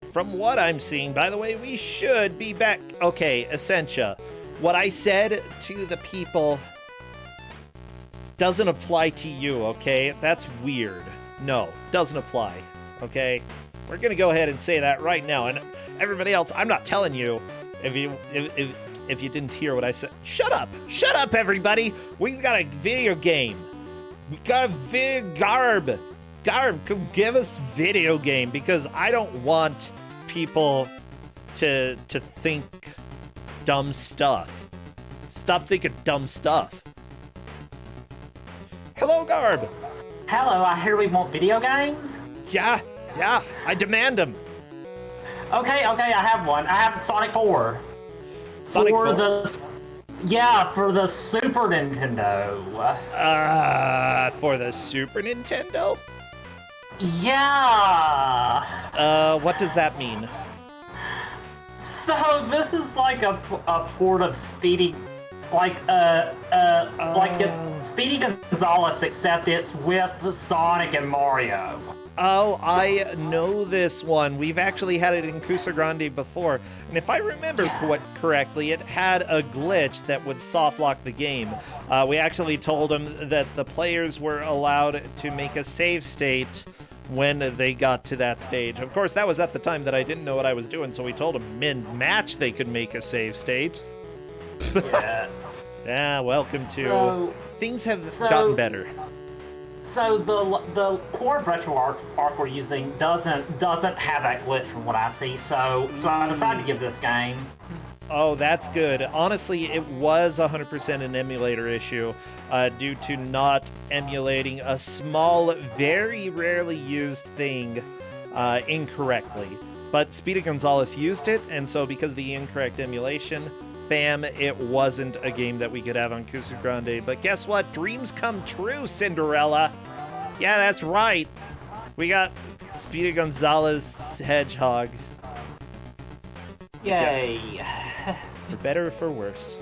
From what I'm seeing, by the way, we should be back. Okay, Essentia, what I said to the people doesn't apply to you, okay? That's weird. No, doesn't apply, okay? We're gonna go ahead and say that right now, and everybody else, I'm not telling you if you didn't hear what I said. Shut up, everybody. We've got a video game. We got a Garb, come give us video game, because I don't want people to think dumb stuff. Stop thinking dumb stuff. Hello, Garb. Hello, I hear we want video games? Yeah, I demand them. Okay, I have one. I have Sonic 4. Sonic 4? For the Super Nintendo. For the Super Nintendo? Yeah. What does that mean? So this is like a port of Speedy, like it's Speedy Gonzales, except it's with Sonic and Mario. Oh, I know this one. We've actually had it in Ku5ogrande before, and if I remember correctly, it had a glitch that would soft lock the game. We actually told them that the players were allowed to make a save state when they got to that stage. Of course, that was at the time that I didn't know what I was doing, so we told them mid-match they could make a save state. Yeah. Yeah, welcome to... Things have gotten better. So the core of RetroArch we're using doesn't have that glitch from what I see. So I decided to give this game. Oh, that's good. Honestly, it was 100% an emulator issue due to not emulating a small, very rarely used thing incorrectly. But Speedy Gonzales used it, and so because of the incorrect emulation, bam, it wasn't a game that we could have on Ku5ogrande. But guess what? Dreams come true, Cinderella. Yeah, that's right. We got Speedy Gonzales Hedgehog. Yay. For better or for worse.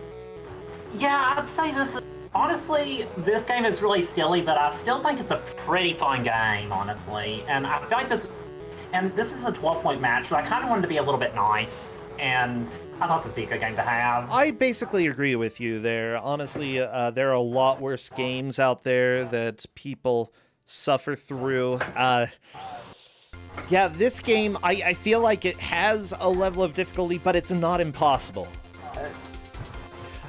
Yeah, I'd say honestly, this game is really silly, but I still think it's a pretty fun game, honestly. And I feel like this is a 12-point match, so I kind of wanted to be a little bit nice. And I thought this would be a good game to have. I basically agree with you there. Honestly, there are a lot worse games out there that people suffer through. Yeah, this game, I feel like it has a level of difficulty, but it's not impossible.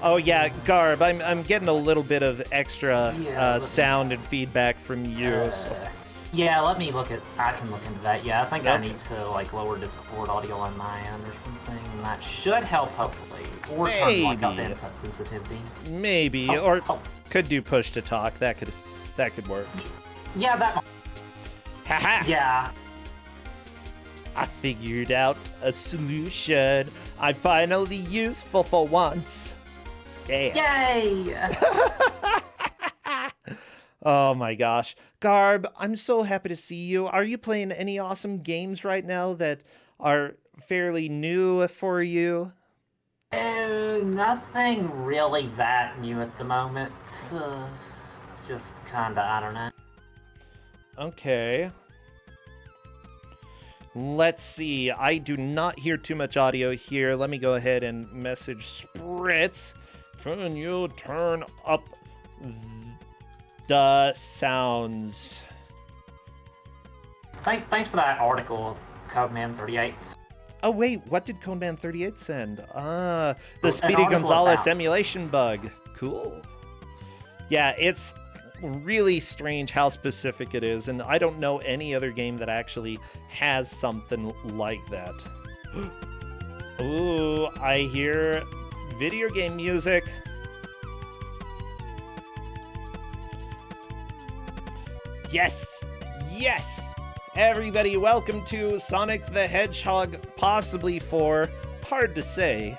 Oh yeah, Garb, I'm getting a little bit of extra sound and feedback from you. So. Yeah, I can look into that. Yeah, I think I need to lower Discord audio on my end or something, and that should help hopefully. Or turn up the input sensitivity. Maybe, could do push to talk. That could work. Yeah, that. Haha. Yeah. I figured out a solution. I'm finally useful for once. Yeah. Yay! Oh my gosh. Garb, I'm so happy to see you. Are you playing any awesome games right now that are fairly new for you? Nothing really that new at the moment. Just kinda, I don't know. Okay. Let's see. I do not hear too much audio here. Let me go ahead and message Spritz. Can you turn up the sounds? Thanks for that article, Codeman38. Oh wait, what did Codeman38 send? The Speedy Gonzales emulation bug. Cool. Yeah, it's really strange how specific it is, and I don't know any other game that actually has something like that. Ooh, I hear video game music. Yes! Yes! Everybody, welcome to Sonic the Hedgehog, possibly 4. Hard to say.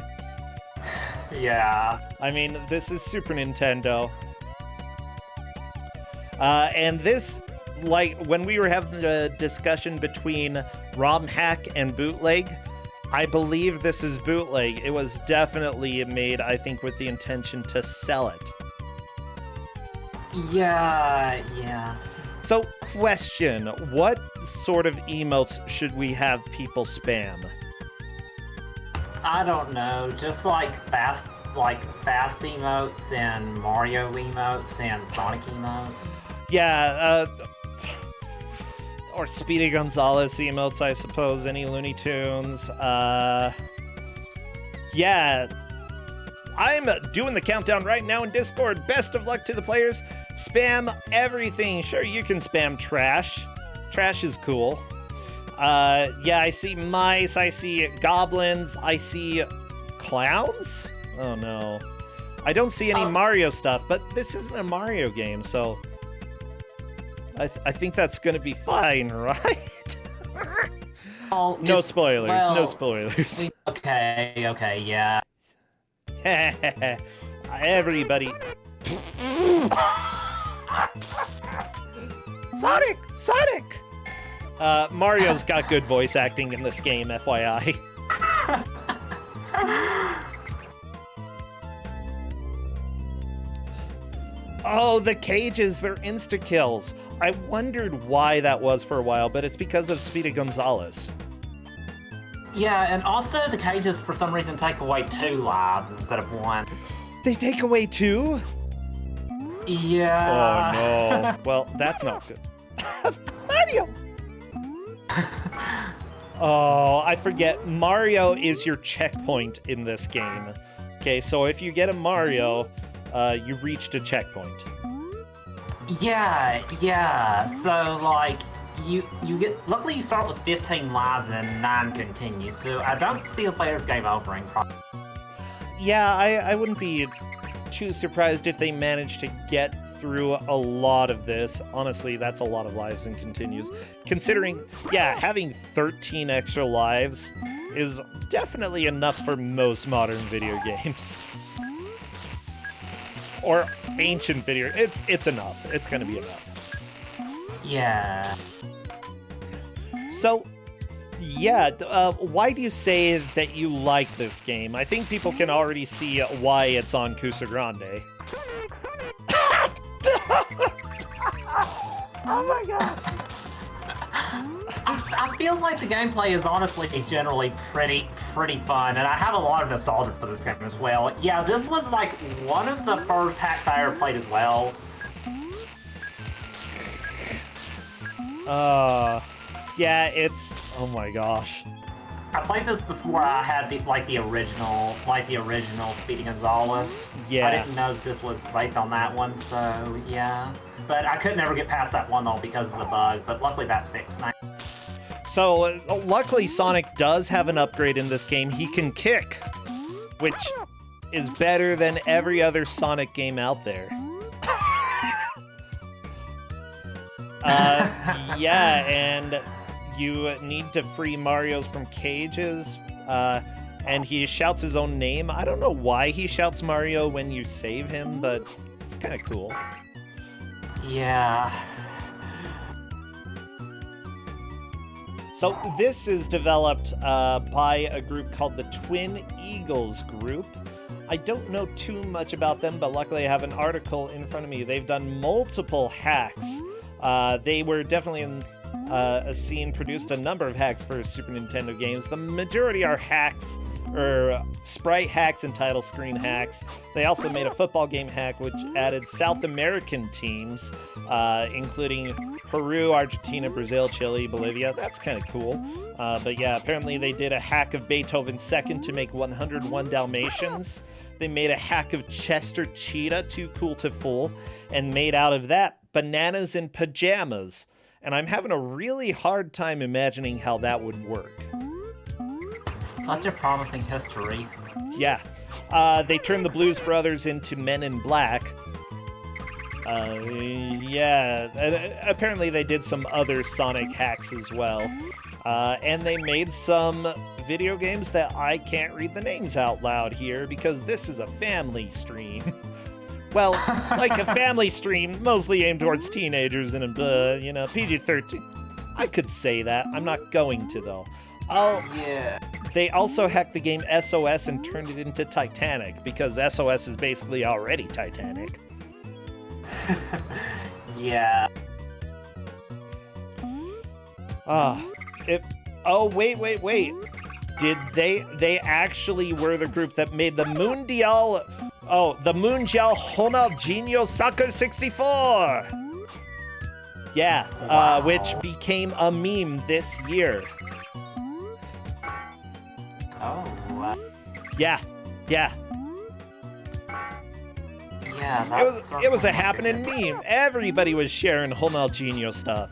Yeah. I mean, this is Super Nintendo. And this, when we were having the discussion between ROM hack and bootleg, I believe this is bootleg. It was definitely made, I think, with the intention to sell it. Yeah. So, question, what sort of emotes should we have people spam? I don't know, just like fast emotes and Mario emotes and Sonic emotes. Yeah, or Speedy Gonzales emotes, I suppose, any Looney Tunes. Yeah, I'm doing the countdown right now in Discord. Best of luck to the players. Spam everything. Sure, you can spam trash. Trash is cool. Yeah, I see mice, I see goblins, I see clowns? Oh no. I don't see any Mario stuff, but this isn't a Mario game, so I think that's gonna be fine, right? No spoilers, no spoilers. Okay, yeah. Everybody. Sonic! Mario's got good voice acting in this game, FYI. Oh, the cages, they're insta-kills. I wondered why that was for a while, but it's because of Speedy Gonzales. Yeah, and also the cages for some reason take away 2 lives instead of 1. They take away 2? Yeah. Oh no. Well, that's not good. Mario! Oh, I forget. Mario is your checkpoint in this game. Okay, so if you get a Mario, you reached a checkpoint. Yeah. So, like, you get... Luckily, you start with 15 lives and 9 continue, so I don't see the player's game overing. Yeah, I wouldn't be too surprised if they managed to get through a lot of this. Honestly, that's a lot of lives and continues. Considering, yeah, having 13 extra lives is definitely enough for most modern video games. Or ancient video. It's enough. It's gonna be enough. Yeah. So, yeah, why do you say that you like this game? I think people can already see why it's on Ku5ogrande. Oh my gosh. I feel like the gameplay is honestly generally pretty fun, and I have a lot of nostalgia for this game as well. Yeah, this was like one of the first hacks I ever played as well. Yeah, it's... Oh my gosh. I played this before I had the original Speedy Gonzales. Yeah. I didn't know this was based on that one, so yeah. But I could never get past that one though because of the bug, but luckily that's fixed now. So, luckily Sonic does have an upgrade in this game. He can kick, which is better than every other Sonic game out there. Yeah, and you need to free Marios from cages, and he shouts his own name. I don't know why he shouts Mario when you save him, but it's kind of cool. Yeah. So this is developed by a group called the Twin Eagles Group. I don't know too much about them, but luckily I have an article in front of me. They've done multiple hacks. They were definitely in a scene, produced a number of hacks for Super Nintendo games. The majority are hacks, or sprite hacks and title screen hacks. They also made a football game hack which added South American teams, including Peru, Argentina, Brazil, Chile, Bolivia. That's kind of cool. But yeah, apparently they did a hack of Beethoven's Second to make 101 Dalmatians. They made a hack of Chester Cheetah, Too Cool to Fool, and made out of that Bananas in Pajamas. And I'm having a really hard time imagining how that would work. Such a promising history. Yeah. They turned the Blues Brothers into Men in Black. Yeah. Apparently they did some other Sonic hacks as well. And they made some video games that I can't read the names out loud here because this is a family stream. Well, like a family stream, mostly aimed towards teenagers and, PG-13. I could say that. I'm not going to, though. Yeah. They also hacked the game SOS and turned it into Titanic, because SOS is basically already Titanic. Yeah. Oh, wait. Did they actually were the group that made the Mundial Ronaldinho Soccer 64? Yeah, Wow. which became a meme this year. Oh. Yeah. Yeah. That's It was a certainly happening good. meme. Everybody was sharing Ronaldinho stuff.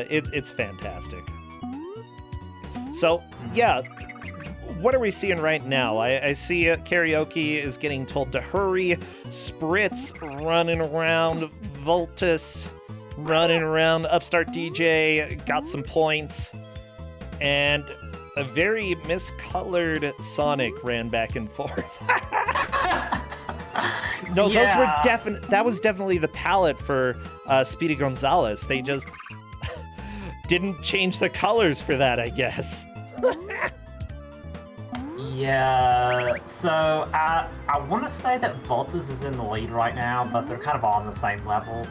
It's fantastic. So, yeah, what are we seeing right now? I see Karaoke is getting told to hurry, Spritz running around, Voltus running around, Upstart DJ got some points, and a very miscolored Sonic ran back and forth. No, those were that was definitely the palette for Speedy Gonzalez. They just didn't change the colors for that, I guess. Yeah, so I want to say that Voltus is in the lead right now, but they're kind of all on the same level,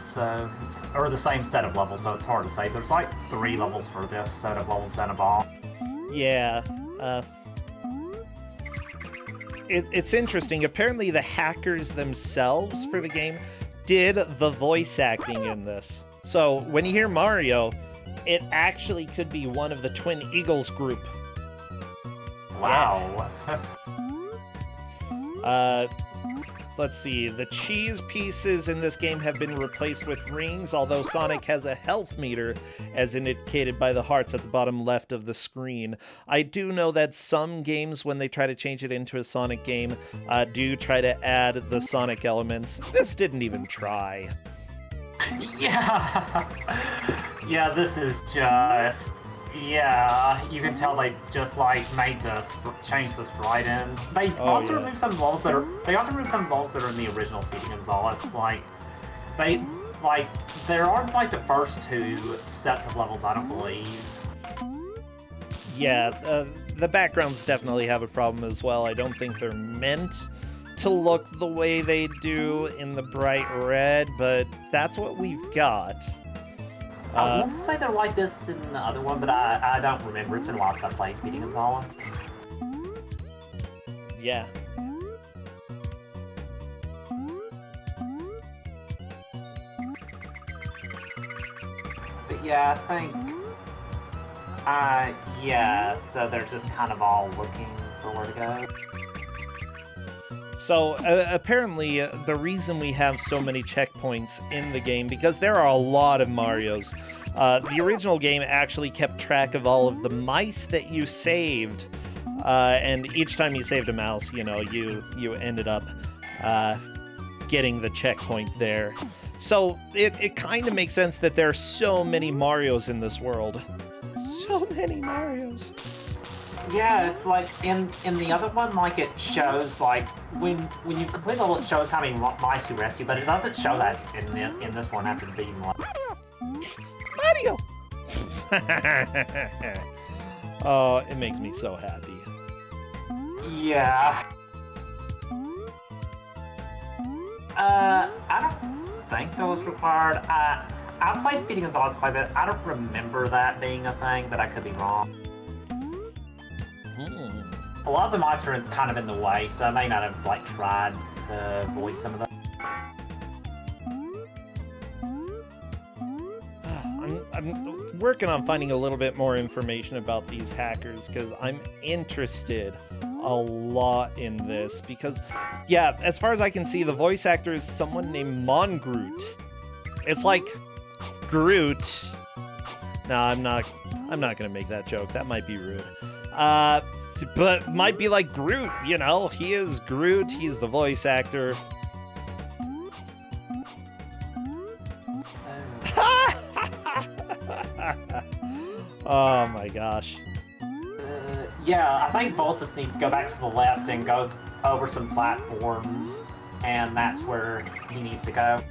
or the same set of levels, so it's hard to say. There's like 3 levels for this set of levels and a ball. Yeah, it's interesting. Apparently the hackers themselves for the game did the voice acting in this. So when you hear Mario, it actually could be one of the Twin Eagles group. Wow. Let's see. The cheese pieces in this game have been replaced with rings, although Sonic has a health meter, as indicated by the hearts at the bottom left of the screen. I do know that some games, when they try to change it into a Sonic game, do try to add the Sonic elements. This didn't even try. Yeah. Yeah, this is just... Yeah, you can tell they just like made changed the sprite in. They also removed some levels that are. They also removed some levels that are in the original Speedy Gonzalez. There aren't like the first 2 sets of levels. I don't believe. Yeah, the backgrounds definitely have a problem as well. I don't think they're meant to look the way they do in the bright red, but that's what we've got. I want to say they're like this in the other one, but I don't remember. It's been a while since I played Speedy Gonzalez. Yeah. But yeah, I think... yeah, so they're just kind of all looking for where to go. So, apparently, the reason we have so many checkpoints in the game, because there are a lot of Marios. The original game actually kept track of all of the mice that you saved, and each time you saved a mouse, you know, you ended up getting the checkpoint there. So, it kind of makes sense that there are so many Marios in this world. So many Marios. Yeah, it's like in the other one, like it shows like when you complete the level, it shows how many mice you rescue, but it doesn't show that in this one after beating one. Mario. Oh, it makes me so happy. Yeah. I don't think that was required. I played Speedy Gonzalez quite a bit. I don't remember that being a thing, but I could be wrong. A lot of the mice are kind of in the way, so I may not have like tried to avoid some of them. I'm working on finding a little bit more information about these hackers because I'm interested a lot in this because, yeah, as far as I can see, the voice actor is someone named Mongroot. It's like Groot. No, I'm not gonna make that joke. That might be rude. But might be like Groot, you know? He is Groot, he's the voice actor. Oh my gosh. Yeah, I think Voltus needs to go back to the left and go over some platforms, and that's where he needs to go.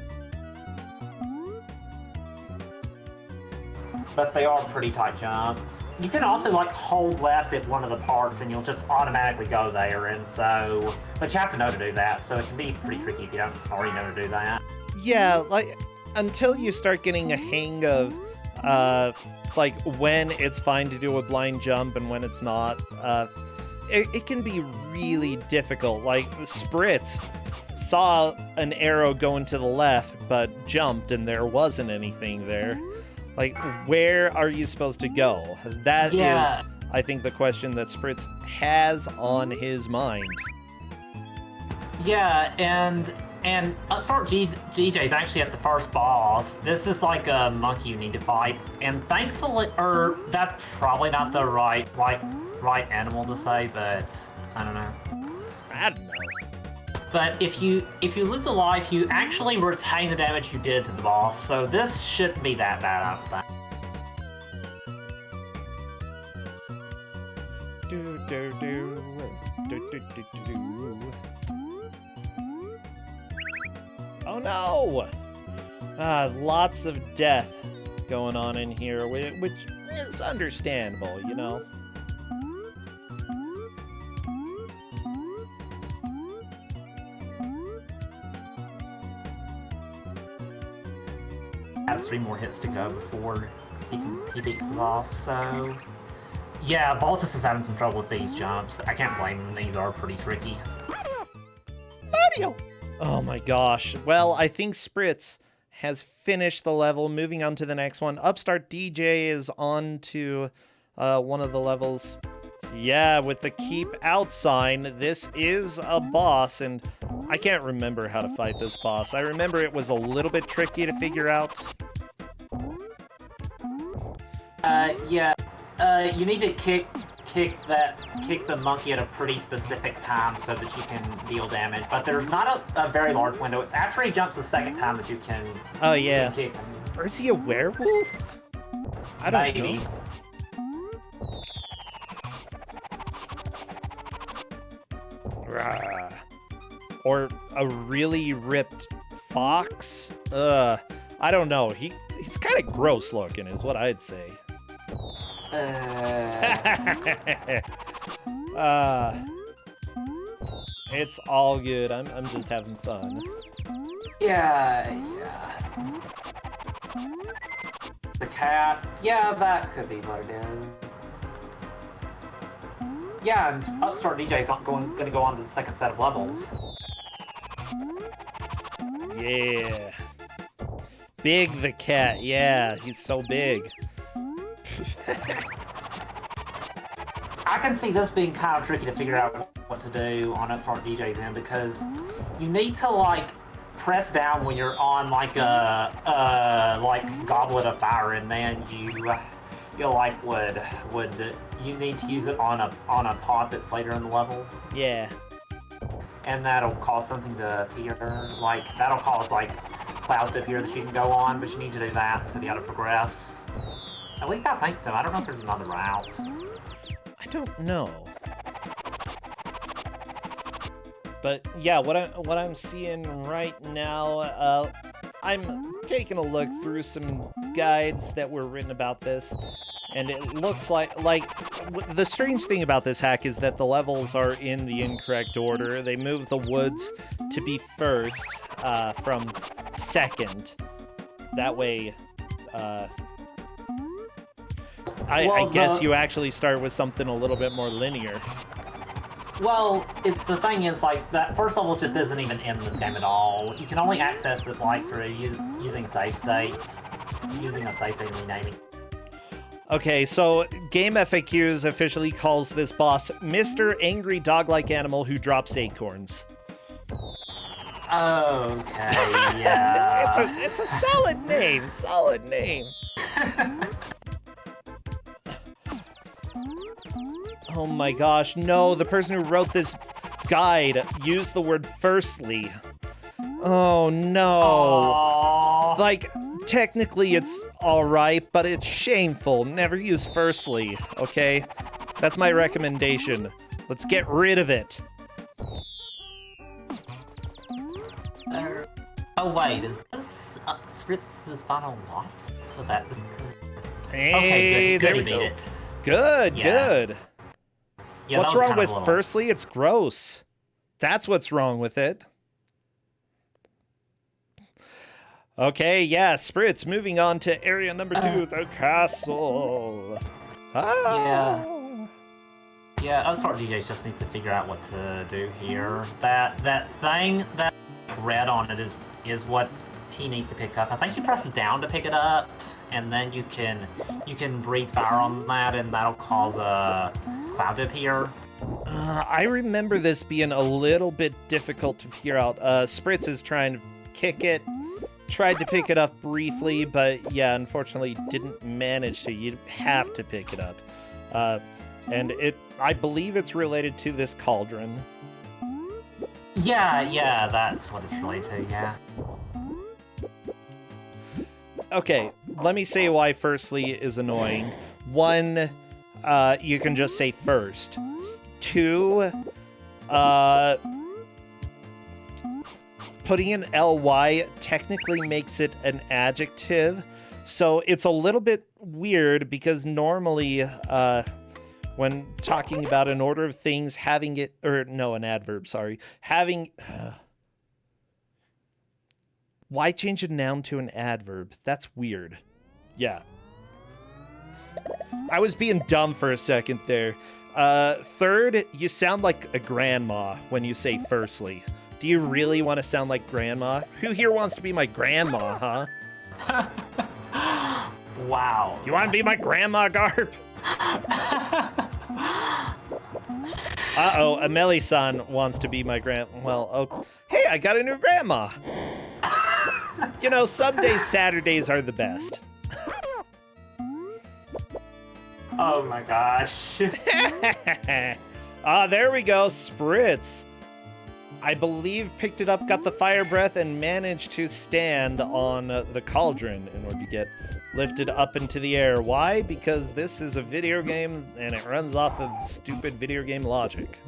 But they are pretty tight jumps. You can also like hold left at one of the parts and you'll just automatically go there, and so... But you have to know to do that, so it can be pretty tricky if you don't already know to do that. Yeah, like, until you start getting a hang of like when it's fine to do a blind jump and when it's not. It can be really difficult. Like Spritz saw an arrow going to the left, but jumped and there wasn't anything there. Like, where are you supposed to go? That is, I think, the question that Spritz has on his mind. Yeah, and Upstart GJ is actually at the first boss. This is like a monkey you need to fight, and thankfully, or that's probably not the right animal to say, but I don't know. I don't know. But if you lose a life, you actually retain the damage you did to the boss, so this shouldn't be that bad, I don't think. Oh no! Lots of death going on in here, which is understandable, you know? Has 3 more hits to go before he beats the boss, so... Yeah, Voltus is having some trouble with these jumps. I can't blame him, these are pretty tricky. Mario! Oh my gosh. Well, I think Spritz has finished the level, moving on to the next one. Upstart DJ is on to one of the levels. Yeah, with the keep out sign, this is a boss, and I can't remember how to fight this boss. I remember it was a little bit tricky to figure out. You need to kick the monkey at a pretty specific time so that you can deal damage. But there's not a very large window. It's actually jumps the second time that you can. Oh yeah. Kick him. Or is he a werewolf? I don't Maybe. know. Rah. Or a really ripped fox? I don't know. He's kind of gross looking, is what I'd say. It's all good. I'm just having fun. Yeah. The cat. Yeah, that could be what it is. Yeah, and Upstart DJ is going to go on to the second set of levels. Yeah. Big the cat. Yeah, he's so big. I can see this being kind of tricky to figure out what to do on Upstart DJ's end because you need to like press down when you're on like a goblet of fire, and then you like would you need to use it on a pot that's later in the level. Yeah. And that'll cause something to appear. Like that'll cause like clouds to appear that you can go on, but you need to do that to be able to progress. At least I think so. I don't know if there's another route. I don't know. But yeah, what I'm seeing right now, I'm taking a look through some guides that were written about this, and it looks like the strange thing about this hack is that the levels are in the incorrect order. They move the woods to be first from second. That way, I guess you actually start with something a little bit more linear. Well, the thing is, like, that first level just isn't even in this game at all. You can only access it, like, through using save states, using a save state and renaming. Okay, so Game FAQs officially calls this boss Mr. Angry Dog-like Animal Who Drops Acorns. Okay, yeah. It's a solid name, Oh my gosh, no, the person who wrote this guide used the word firstly. Oh no. Aww. Like, technically it's alright, but it's shameful. Never use firstly, okay? That's my recommendation. Let's get rid of it. Oh wait, is this Spritz's final life? So that was good. Hey, Okay, good. there He we beat go. it. Good, Yeah. good. Yeah, What's that was wrong kind with of a little- firstly? It's gross. That's what's wrong with it. Okay, yeah, Spritz, moving on to area number 2, the castle. Ah. Yeah, other sort of DJs just need to figure out what to do here. That thing that red on it is what he needs to pick up. I think he presses down to pick it up, and then you can breathe fire on that, and that'll cause a cloud to appear. I remember this being a little bit difficult to figure out. Spritz is trying to kick it. Tried to pick it up briefly, but yeah, unfortunately didn't manage to. You have to pick it up. And I believe it's related to this cauldron. Yeah, that's what it's related to, yeah. Okay, let me say why firstly is annoying. 1, you can just say first. 2, putting an ly technically makes it an adjective, so it's a little bit weird because normally, when talking about an order of things, having it, or no, an adverb, sorry, having, why change a noun to an adverb? That's weird. Yeah. I was being dumb for a second there. 3rd, you sound like a grandma when you say firstly. Do you really want to sound like grandma? Who here wants to be my grandma, huh? Wow. You want to be my grandma, Garp? Uh-oh, Ameli-san wants to be my well, oh, hey, I got a new grandma. You know, some days Saturdays are the best. Oh my gosh. There we go, Spritz. I believe picked it up, got the fire breath, and managed to stand on the cauldron in order to get lifted up into the air. Why? Because this is a video game and it runs off of stupid video game logic.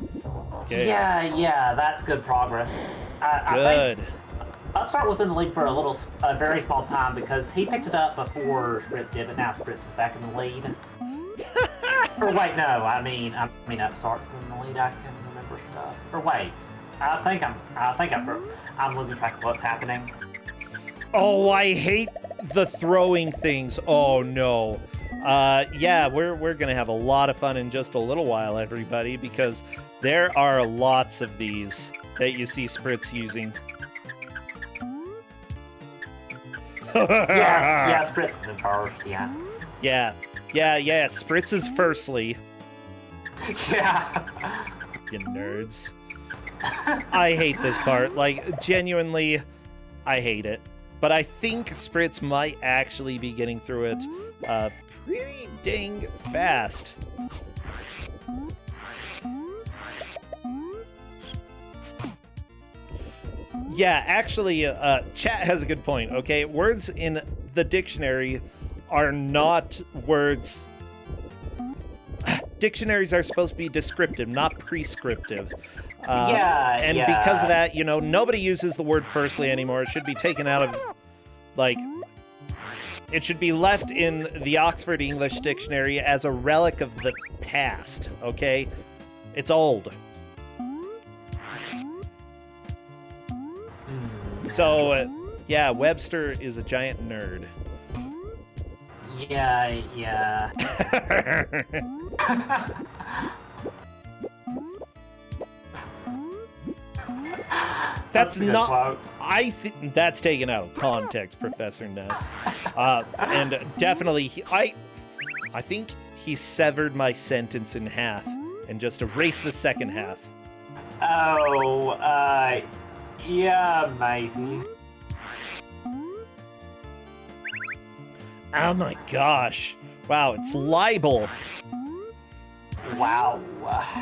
Okay. Yeah, that's good progress. Good. I think Upstart was in the lead for a very small time because he picked it up before Spritz did, but now Spritz is back in the lead. Or wait, no, I mean Upstart's in the lead. I can remember stuff. Or wait, I'm losing track of what's happening. Oh, I hate the throwing things. Oh no. Yeah, we're gonna have a lot of fun in just a little while, everybody, because there are lots of these that you see Spritz using. Yeah, Spritz is in first, yeah. Yeah, Spritz is firstly. Yeah. You nerds. I hate this part. Like, genuinely, I hate it. But I think Spritz might actually be getting through it pretty dang fast. Yeah, actually, chat has a good point, okay? Words in the dictionary are not words. Dictionaries are supposed to be descriptive, not prescriptive. And because of that, you know, nobody uses the word firstly anymore. It should be taken out of, like, it should be left in the Oxford English Dictionary as a relic of the past, okay? It's old. So, yeah, Webster is a giant nerd. Yeah. That's not. Quote. I think that's taken out of context, Professor Ness. And definitely, I think he severed my sentence in half and just erased the second half. Oh, yeah, maybe. Oh my gosh! Wow, it's libel. Wow.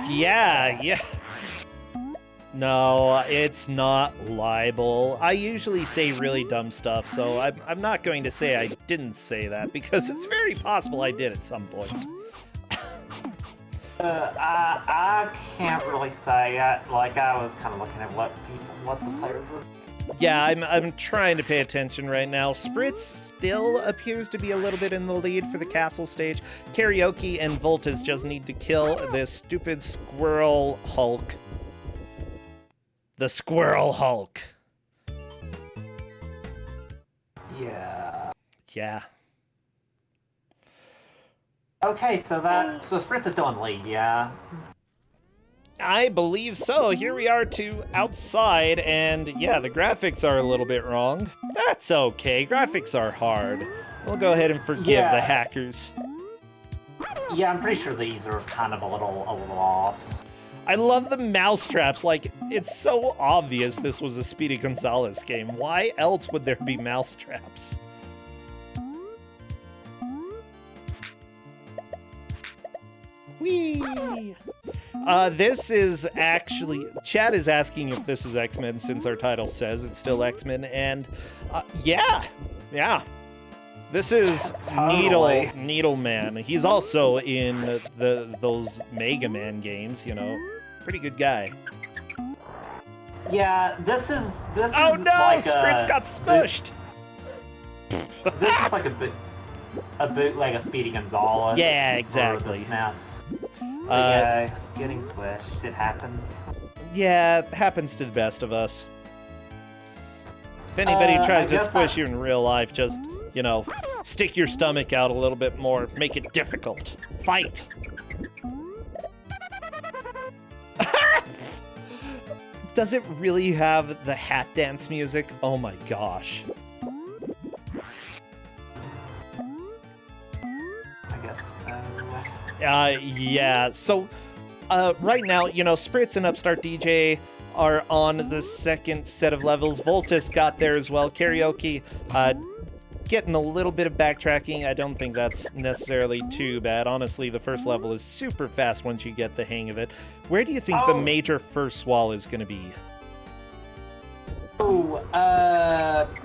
Yeah. No, it's not libel. I usually say really dumb stuff, so I'm not going to say I didn't say that, because it's very possible I did at some point. I can't really say. I was kind of looking at what the players were. Yeah, I'm trying to pay attention right now. Spritz still appears to be a little bit in the lead for the castle stage. Karaoke and Voltas just need to kill this stupid squirrel Hulk. The Squirrel Hulk. Yeah. Okay, so Spritz is still in the lead, yeah. I believe so. Here we are to outside, and yeah, the graphics are a little bit wrong. That's okay. Graphics are hard. We'll go ahead and forgive the hackers. Yeah, I'm pretty sure these are kind of a little off. I love the mousetraps. Like, it's so obvious this was a Speedy Gonzales game. Why else would there be mousetraps? Whee! This is actually... Chad is asking if this is X-Men since our title says it's still X-Men, and yeah. This is Totally. Needle Man. He's also in those Mega Man games, you know. Pretty good guy. Yeah, this is Oh no! like Spritz got smushed! This is like a bootleg of Speedy Gonzales. Yeah, exactly. For the SNES. Yeah, it's getting squished. It happens. Yeah, it happens to the best of us. If anybody tries to squish you in real life, just, you know, stick your stomach out a little bit more. Make it difficult. Fight! Does it really have the hat dance music? Oh my gosh. I guess so. Yeah, so right now, you know, Spritz and Upstart DJ are on the second set of levels. Voltus got there as well. Karaoke getting a little bit of backtracking. I don't think that's necessarily too bad. Honestly, the first level is super fast once you get the hang of it. Where do you think the major first wall is going to be?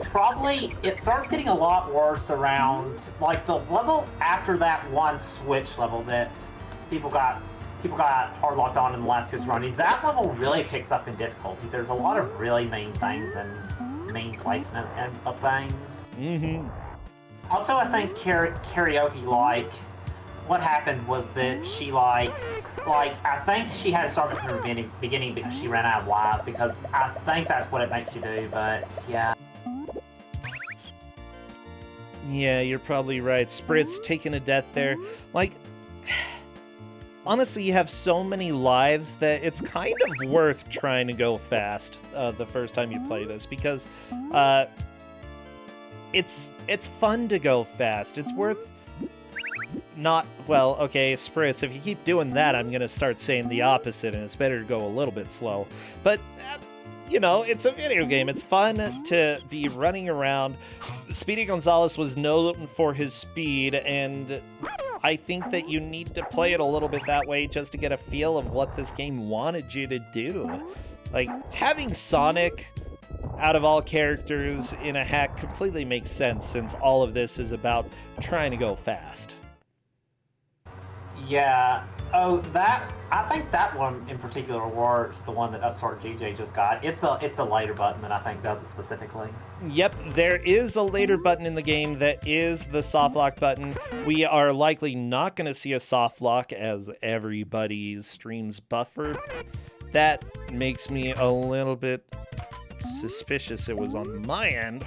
Probably it starts getting a lot worse around like the level after that one Switch level that people got hard locked on in the last Ku5ogrande. That level really picks up in difficulty. There's a lot of really main things and main placement of things. Mm-hmm. Also, I think karaoke, like, what happened was that she, like, I think she had to start from the beginning because she ran out of lives, because I think that's what it makes you do, but, yeah. Yeah, you're probably right. Spritz taking a death there. Like, honestly, you have so many lives that it's kind of worth trying to go fast the first time you play this, because it's fun to go fast. It's worth not... Well, okay, Spritz, if you keep doing that, I'm gonna start saying the opposite, and it's better to go a little bit slow. But, you know, it's a video game. It's fun to be running around. Speedy Gonzales was known for his speed, and I think that you need to play it a little bit that way just to get a feel of what this game wanted you to do. Like, having Sonic out of all characters in a hack completely makes sense, since all of this is about trying to go fast. Yeah. Oh, I think that one in particular works, the one that Upstart DJ just got. It's a later button that I think does it specifically. Yep, there is a later button in the game that is the soft lock button. We are likely not going to see a soft lock as everybody's streams buffered. That makes me a little bit suspicious it was on my end.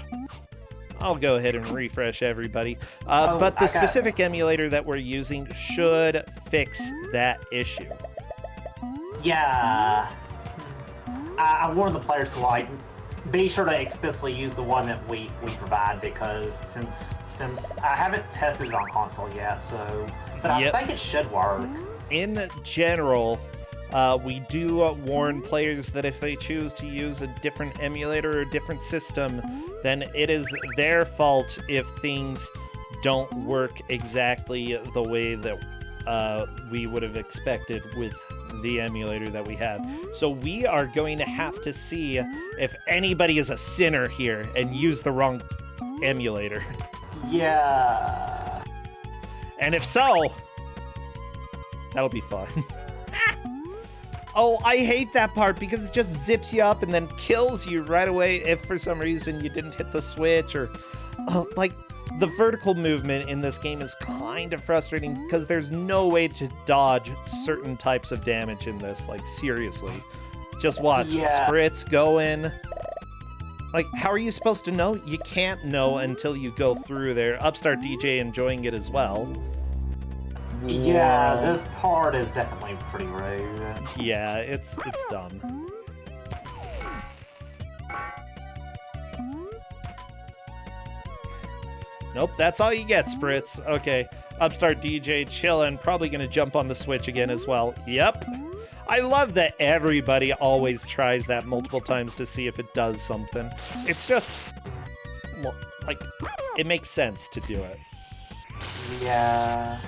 I'll go ahead and refresh everybody. But the specific emulator that we're using should fix that issue. Yeah. I warned the players to, like, be sure to explicitly use the one that we provide, because since I haven't tested it on console yet, so... But I think it should work. In general, we do warn players that if they choose to use a different emulator or a different system, then it is their fault if things don't work exactly the way that we would have expected with the emulator that we have. So we are going to have to see if anybody is a sinner here and use the wrong emulator. Yeah. And if so, that'll be fun. Oh, I hate that part because it just zips you up and then kills you right away if for some reason you didn't hit the switch, or like the vertical movement in this game is kind of frustrating because there's no way to dodge certain types of damage in this. Like, seriously, just watch. Yeah. Spritz go in. Like, how are you supposed to know? You can't know until you go through there. Upstart DJ enjoying it as well. Yeah, Whoa. this part is definitely pretty rude. Yeah, it's dumb. Nope, that's all you get, Spritz. Okay, Upstart DJ chillin', probably gonna jump on the Switch again as well. Yep. I love that everybody always tries that multiple times to see if it does something. It's just, like, it makes sense to do it. Yeah.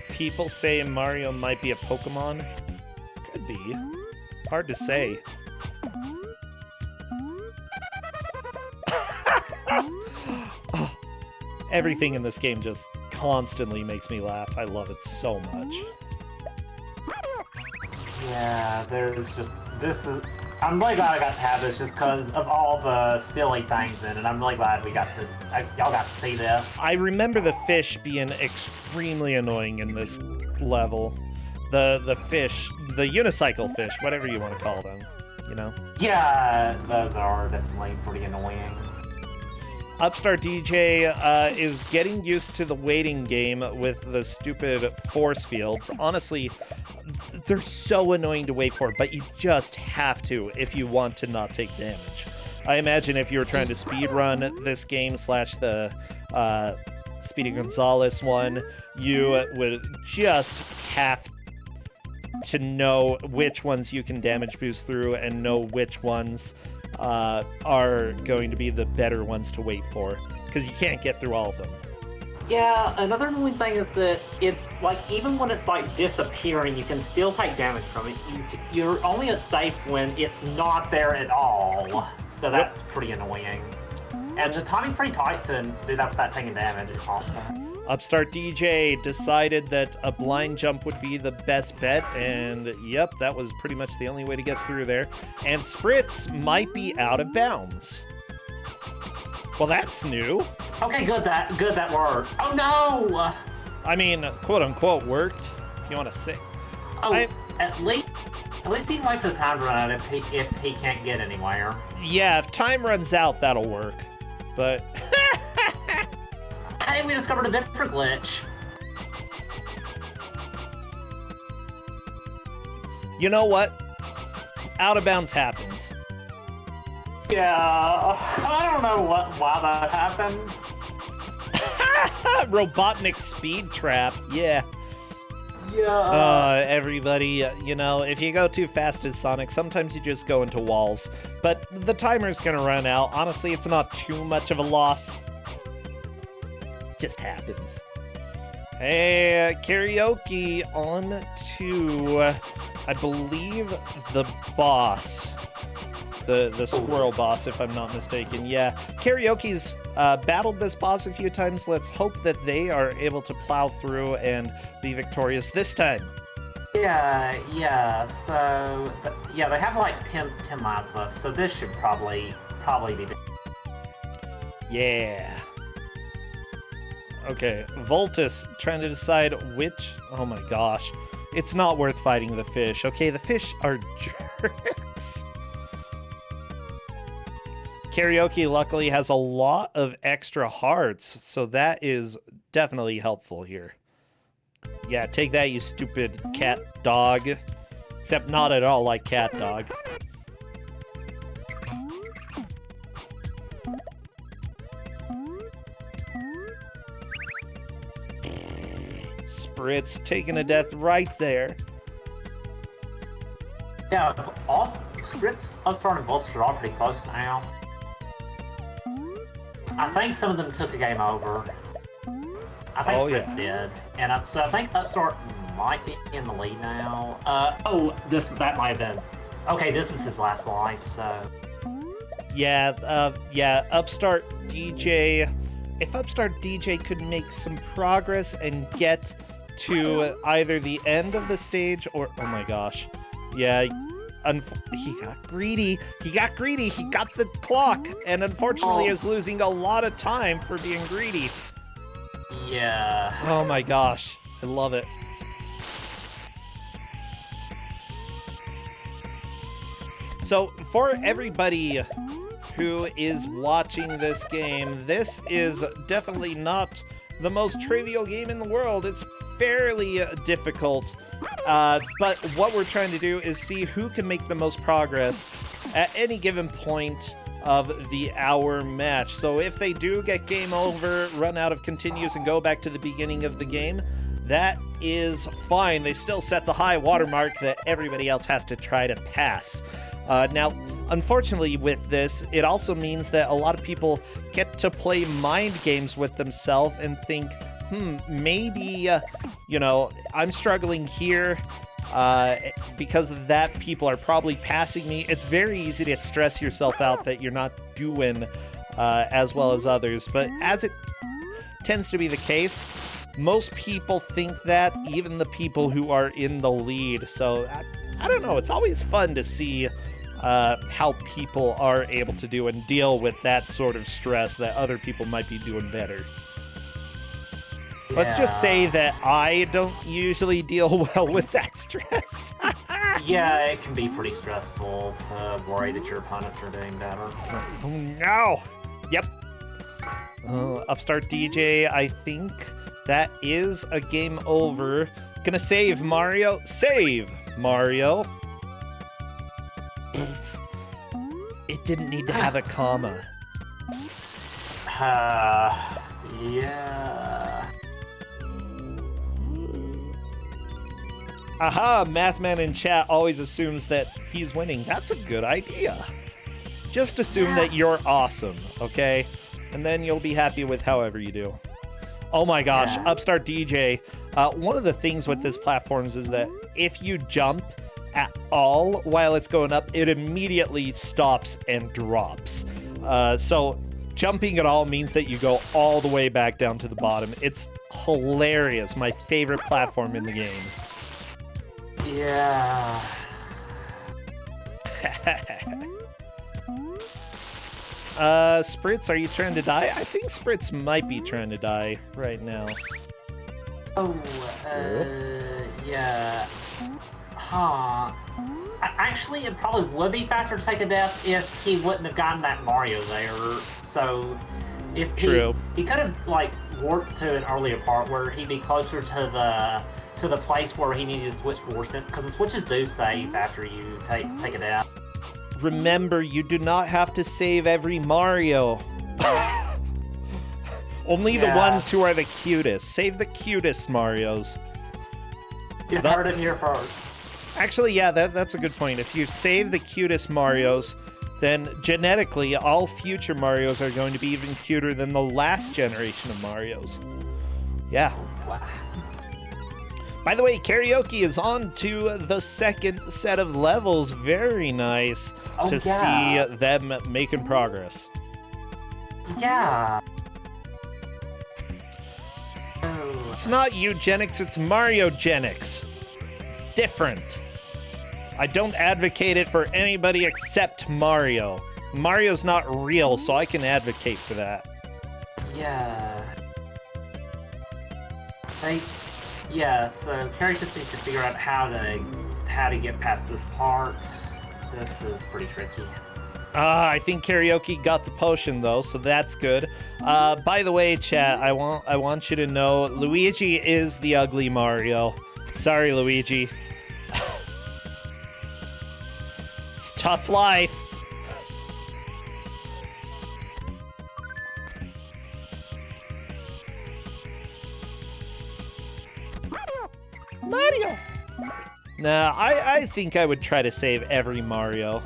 People say Mario might be a Pokemon. Could be. Hard to say. Oh, everything in this game just constantly makes me laugh. I love it so much. Yeah, there's just... I'm really glad I got to have this just because of all the silly things in it. I'm really glad we got to... y'all got to see this. I remember the fish being extremely annoying in this level. The fish, the unicycle fish, whatever you want to call them, you know? Yeah, those are definitely pretty annoying. Upstart DJ is getting used to the waiting game with the stupid force fields. Honestly, they're so annoying to wait for, but you just have to if you want to not take damage. I imagine if you were trying to speedrun this game slash the Speedy Gonzales one, you would just have to know which ones you can damage boost through and know which ones are going to be the better ones to wait for, because you can't get through all of them. Yeah, another annoying thing is that it's like even when it's like disappearing, you can still take damage from it. You're only as safe when it's not there at all, so that's pretty annoying. And the timing's pretty tight to do that without taking damage also. Upstart DJ decided that a blind jump would be the best bet, and yep, that was pretty much the only way to get through there. And Spritz might be out of bounds. Well, that's new. Okay, good that worked. Oh no! I mean, quote unquote worked. If you want to say. Oh, at least he can wait for the time to run out if he can't get anywhere. Yeah, if time runs out, that'll work. But hey, we discovered a different glitch. You know what? Out of bounds happens. Yeah, I don't know why that happened. Robotnik speed trap, yeah. Yeah. Everybody, you know, if you go too fast as Sonic, sometimes you just go into walls. But the timer's gonna run out. Honestly, it's not too much of a loss. Just happens. Hey, karaoke on to, I believe, the boss. The squirrel boss, if I'm not mistaken. Yeah, karaoke's battled this boss a few times. Let's hope that they are able to plow through and be victorious this time. Yeah, so... Yeah, they have like 10 lives left, so this should probably be... Yeah. Okay, Voltus trying to decide which... Oh my gosh. It's not worth fighting the fish. Okay, the fish are jerks. Karaoke luckily has a lot of extra hearts, so that is definitely helpful here. Yeah, take that, you stupid cat dog. Except not at all like cat dog. Spritz taking a death right there. Yeah, all Spritz, Upstart, and Volts are all pretty close now. I think some of them took a game over. I think Spritz did. And so I think Upstart might be in the lead now. That might have been... Okay, this is his last life, so... Yeah, Upstart DJ... If Upstart DJ could make some progress and get to either the end of the stage or... Oh my gosh. Yeah, he got greedy. He got the clock, and unfortunately is losing a lot of time for being greedy. Yeah. Oh my gosh. I love it. So, for everybody who is watching this game, this is definitely not the most trivial game in the world. It's fairly difficult, but what we're trying to do is see who can make the most progress at any given point of the hour match. So if they do get game over, run out of continues, and go back to the beginning of the game, that is fine. They still set the high watermark that everybody else has to try to pass. Now, unfortunately with this, it also means that a lot of people get to play mind games with themselves and think, maybe, I'm struggling here. Because of that, people are probably passing me. It's very easy to stress yourself out that you're not doing as well as others. But as it tends to be the case, most people think that, even the people who are in the lead. So, I don't know. It's always fun to see how people are able to do and deal with that sort of stress that other people might be doing better. Let's just say that I don't usually deal well with that stress. Yeah, it can be pretty stressful to worry that your opponents are doing better. Oh, no! Yep. Upstart DJ, I think that is a game over. Gonna save Mario. Save Mario. It didn't need to have a comma. Yeah. Aha, Mathman in chat always assumes that he's winning. That's a good idea. Just assume that you're awesome, okay? And then you'll be happy with however you do. Oh my gosh, Upstart DJ. One of the things with this platforms is that if you jump at all while it's going up, it immediately stops and drops. So jumping at all means that you go all the way back down to the bottom. It's hilarious. My favorite platform in the game. Yeah. Spritz, are you trying to die? I think Spritz might be trying to die right now. Yeah. Actually, it probably would be faster to take a death if he wouldn't have gotten that Mario there. So, if he could have warped to an earlier part where he'd be closer to the place where he needed to switch force, because the switches do save after you take a death. Remember, you do not have to save every Mario. Only the ones who are the cutest. Save the cutest Marios. You heard it here first. Actually, yeah, that's a good point. If you save the cutest Marios, then genetically, all future Marios are going to be even cuter than the last generation of Marios. Yeah. Wow. By the way, Karaoke is on to the second set of levels. Very nice to see them making progress. Yeah. It's not eugenics, it's Mariogenics. It's different. I don't advocate it for anybody except Mario. Mario's not real, so I can advocate for that. Yeah. So Carrie just needs to figure out how to get past this part. This is pretty tricky. I think Karaoke got the potion though, so that's good. By the way, chat, I want you to know Luigi is the ugly Mario. Sorry, Luigi. It's tough life. Mario! Nah, I think I would try to save every Mario.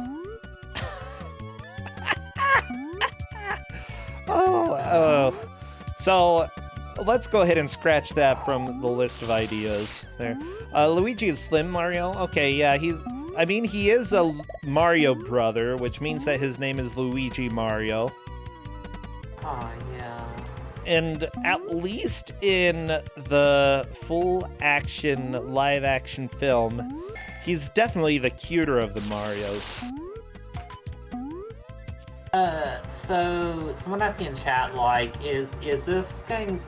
So, let's go ahead and scratch that from the list of ideas there. Luigi is Slim Mario? Okay, yeah, he is a Mario brother, which means that his name is Luigi Mario. Oh, yeah. And at least in the full-action, live-action film, he's definitely the cuter of the Marios. So someone asking in chat, is this game?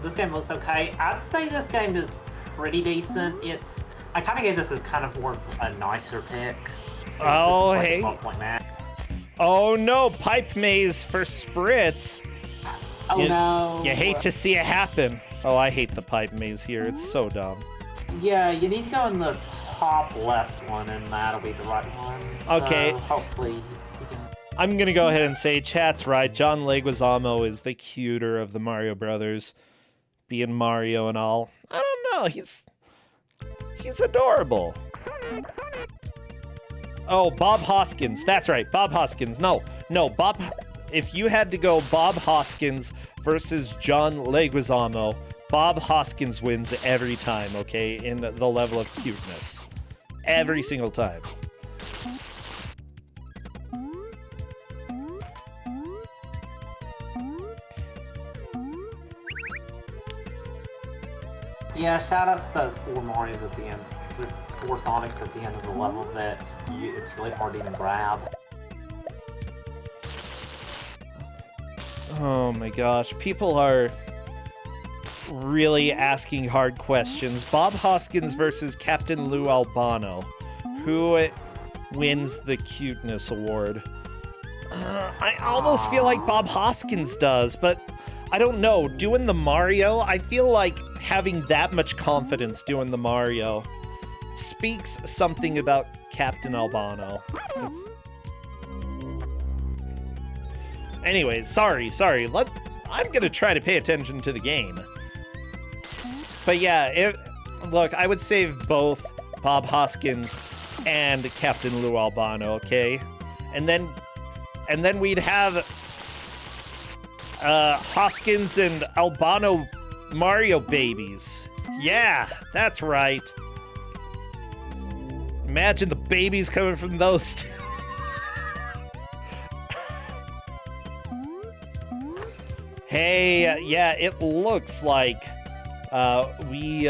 This game looks okay. I'd say this game is pretty decent. I kind of gave this as kind of more of a nicer pick. Oh, hey. Oh no, pipe maze for Spritz. Oh no. You hate to see it happen. Oh, I hate the pipe maze here. It's so dumb. Yeah, you need to go in the top left one, and that'll be the right one. So Okay. hopefully you can... I'm gonna go ahead and say chat's right. John Leguizamo is the cuter of the Mario Brothers, being Mario and all. I don't know. He's adorable. Oh, Bob Hoskins. That's right, Bob Hoskins. No, Bob. If you had to go Bob Hoskins versus John Leguizamo, Bob Hoskins wins every time, okay, in the level of cuteness. Every single time. Yeah, shout outs to those 4 Marios at the end. The 4 Sonics at the end of the level that it's really hard to even grab. Oh my gosh, people are really asking hard questions. Bob Hoskins versus Captain Lou Albano. Who wins the cuteness award? I almost feel like Bob Hoskins does, but I don't know. Doing the Mario, I feel like having that much confidence doing the Mario speaks something about Captain Albano. Anyways, sorry. I'm gonna try to pay attention to the game. But yeah, look, I would save both Bob Hoskins and Captain Lou Albano, okay? And then we'd have Hoskins and Albano Mario babies. Yeah, that's right. Imagine the babies coming from those two. Hey, yeah, it looks like we...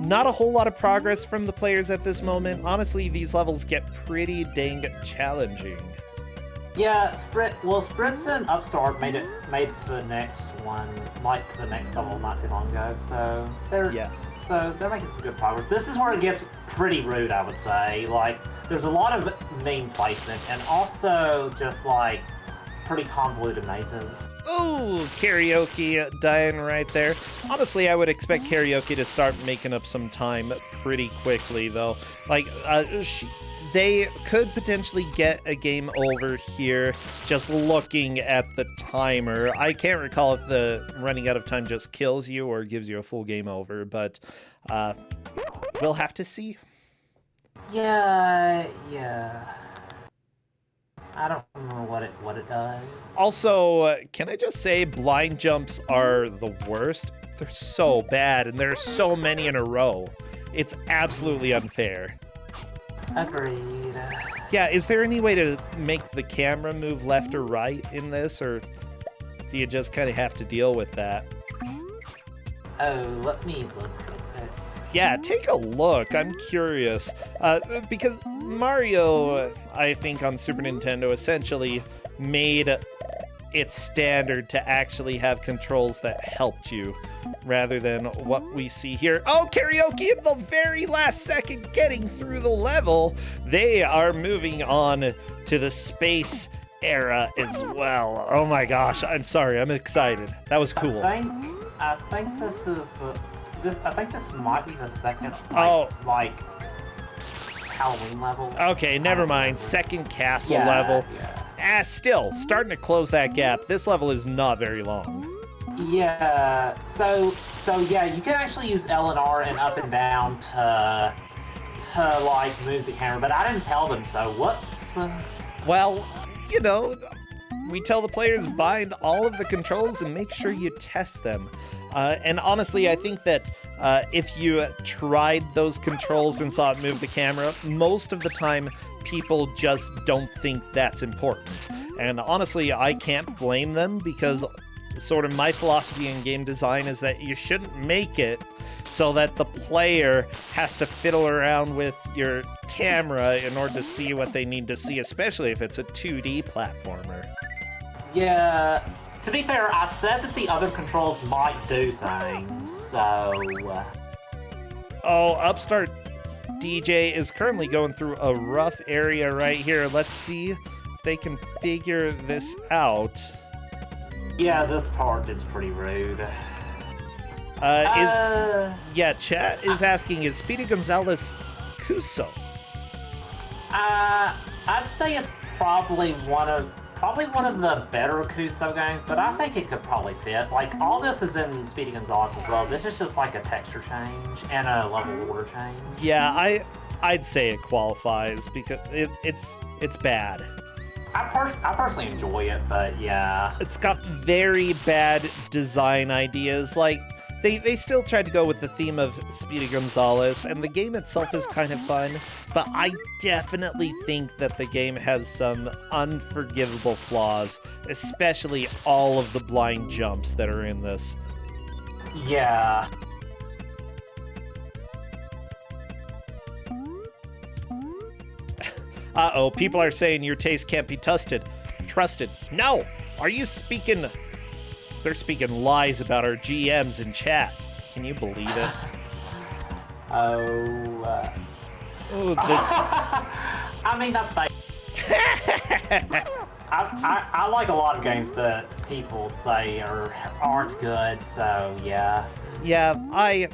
not a whole lot of progress from the players at this moment. Honestly, these levels get pretty dang challenging. Yeah, Spritz and Upstart made it to the next one, like to the next level not too long ago. So they're making some good progress. This is where it gets pretty rude, I would say. Like, there's a lot of meme placement and also just like pretty convoluted mazes. Ooh, Karaoke dying right there. Honestly, I would expect Karaoke to start making up some time pretty quickly, though. Like, they could potentially get a game over here just looking at the timer. I can't recall if the running out of time just kills you or gives you a full game over, but we'll have to see. Yeah. I don't remember what it does. Also, can I just say blind jumps are the worst? They're so bad, and there are so many in a row. It's absolutely unfair. Agreed. Yeah, is there any way to make the camera move left or right in this, or do you just kind of have to deal with that? Oh, let me look. Yeah, take a look. I'm curious. Because Mario, I think, on Super Nintendo essentially made it standard to actually have controls that helped you, rather than what we see here. Oh, Karaoke at the very last second getting through the level. They are moving on to the space era as well. Oh my gosh, I'm sorry, I'm excited. That was cool. I think this is I think this might be the second, like Halloween level. Okay, never mind. Second castle level. Yeah. Still, starting to close that gap. This level is not very long. Yeah, so yeah, you can actually use L and R and up and down to like move the camera, but I didn't tell them, so whoops. Well, you know, we tell the players bind all of the controls and make sure you test them. And honestly, I think that if you tried those controls and saw it move the camera, most of the time people just don't think that's important. And honestly, I can't blame them, because sort of my philosophy in game design is that you shouldn't make it so that the player has to fiddle around with your camera in order to see what they need to see, especially if it's a 2D platformer. Yeah, to be fair, I said that the other controls might do things, so... Oh, Upstart DJ is currently going through a rough area right here. Let's see if they can figure this out. Yeah, this part is pretty rude. Chat is asking, is Speedy Gonzalez Kuso? I'd say it's probably one of the better Ku5ogrande games, but I think it could probably fit. Like, all this is in Speedy Gonzalez as well. This is just like a texture change and a level order change. Yeah, I'd say it qualifies because it's bad. I personally enjoy it, but yeah. It's got very bad design ideas. Like, they still tried to go with the theme of Speedy Gonzalez, and the game itself is kind of fun, but I definitely think that the game has some unforgivable flaws, especially all of the blind jumps that are in this. Yeah. Uh-oh, people are saying your taste can't be trusted. No! Are you speaking... They're speaking lies about our GMs in chat. Can you believe it? I mean, that's fine. I like a lot of games that people say aren't good, so yeah. Yeah, I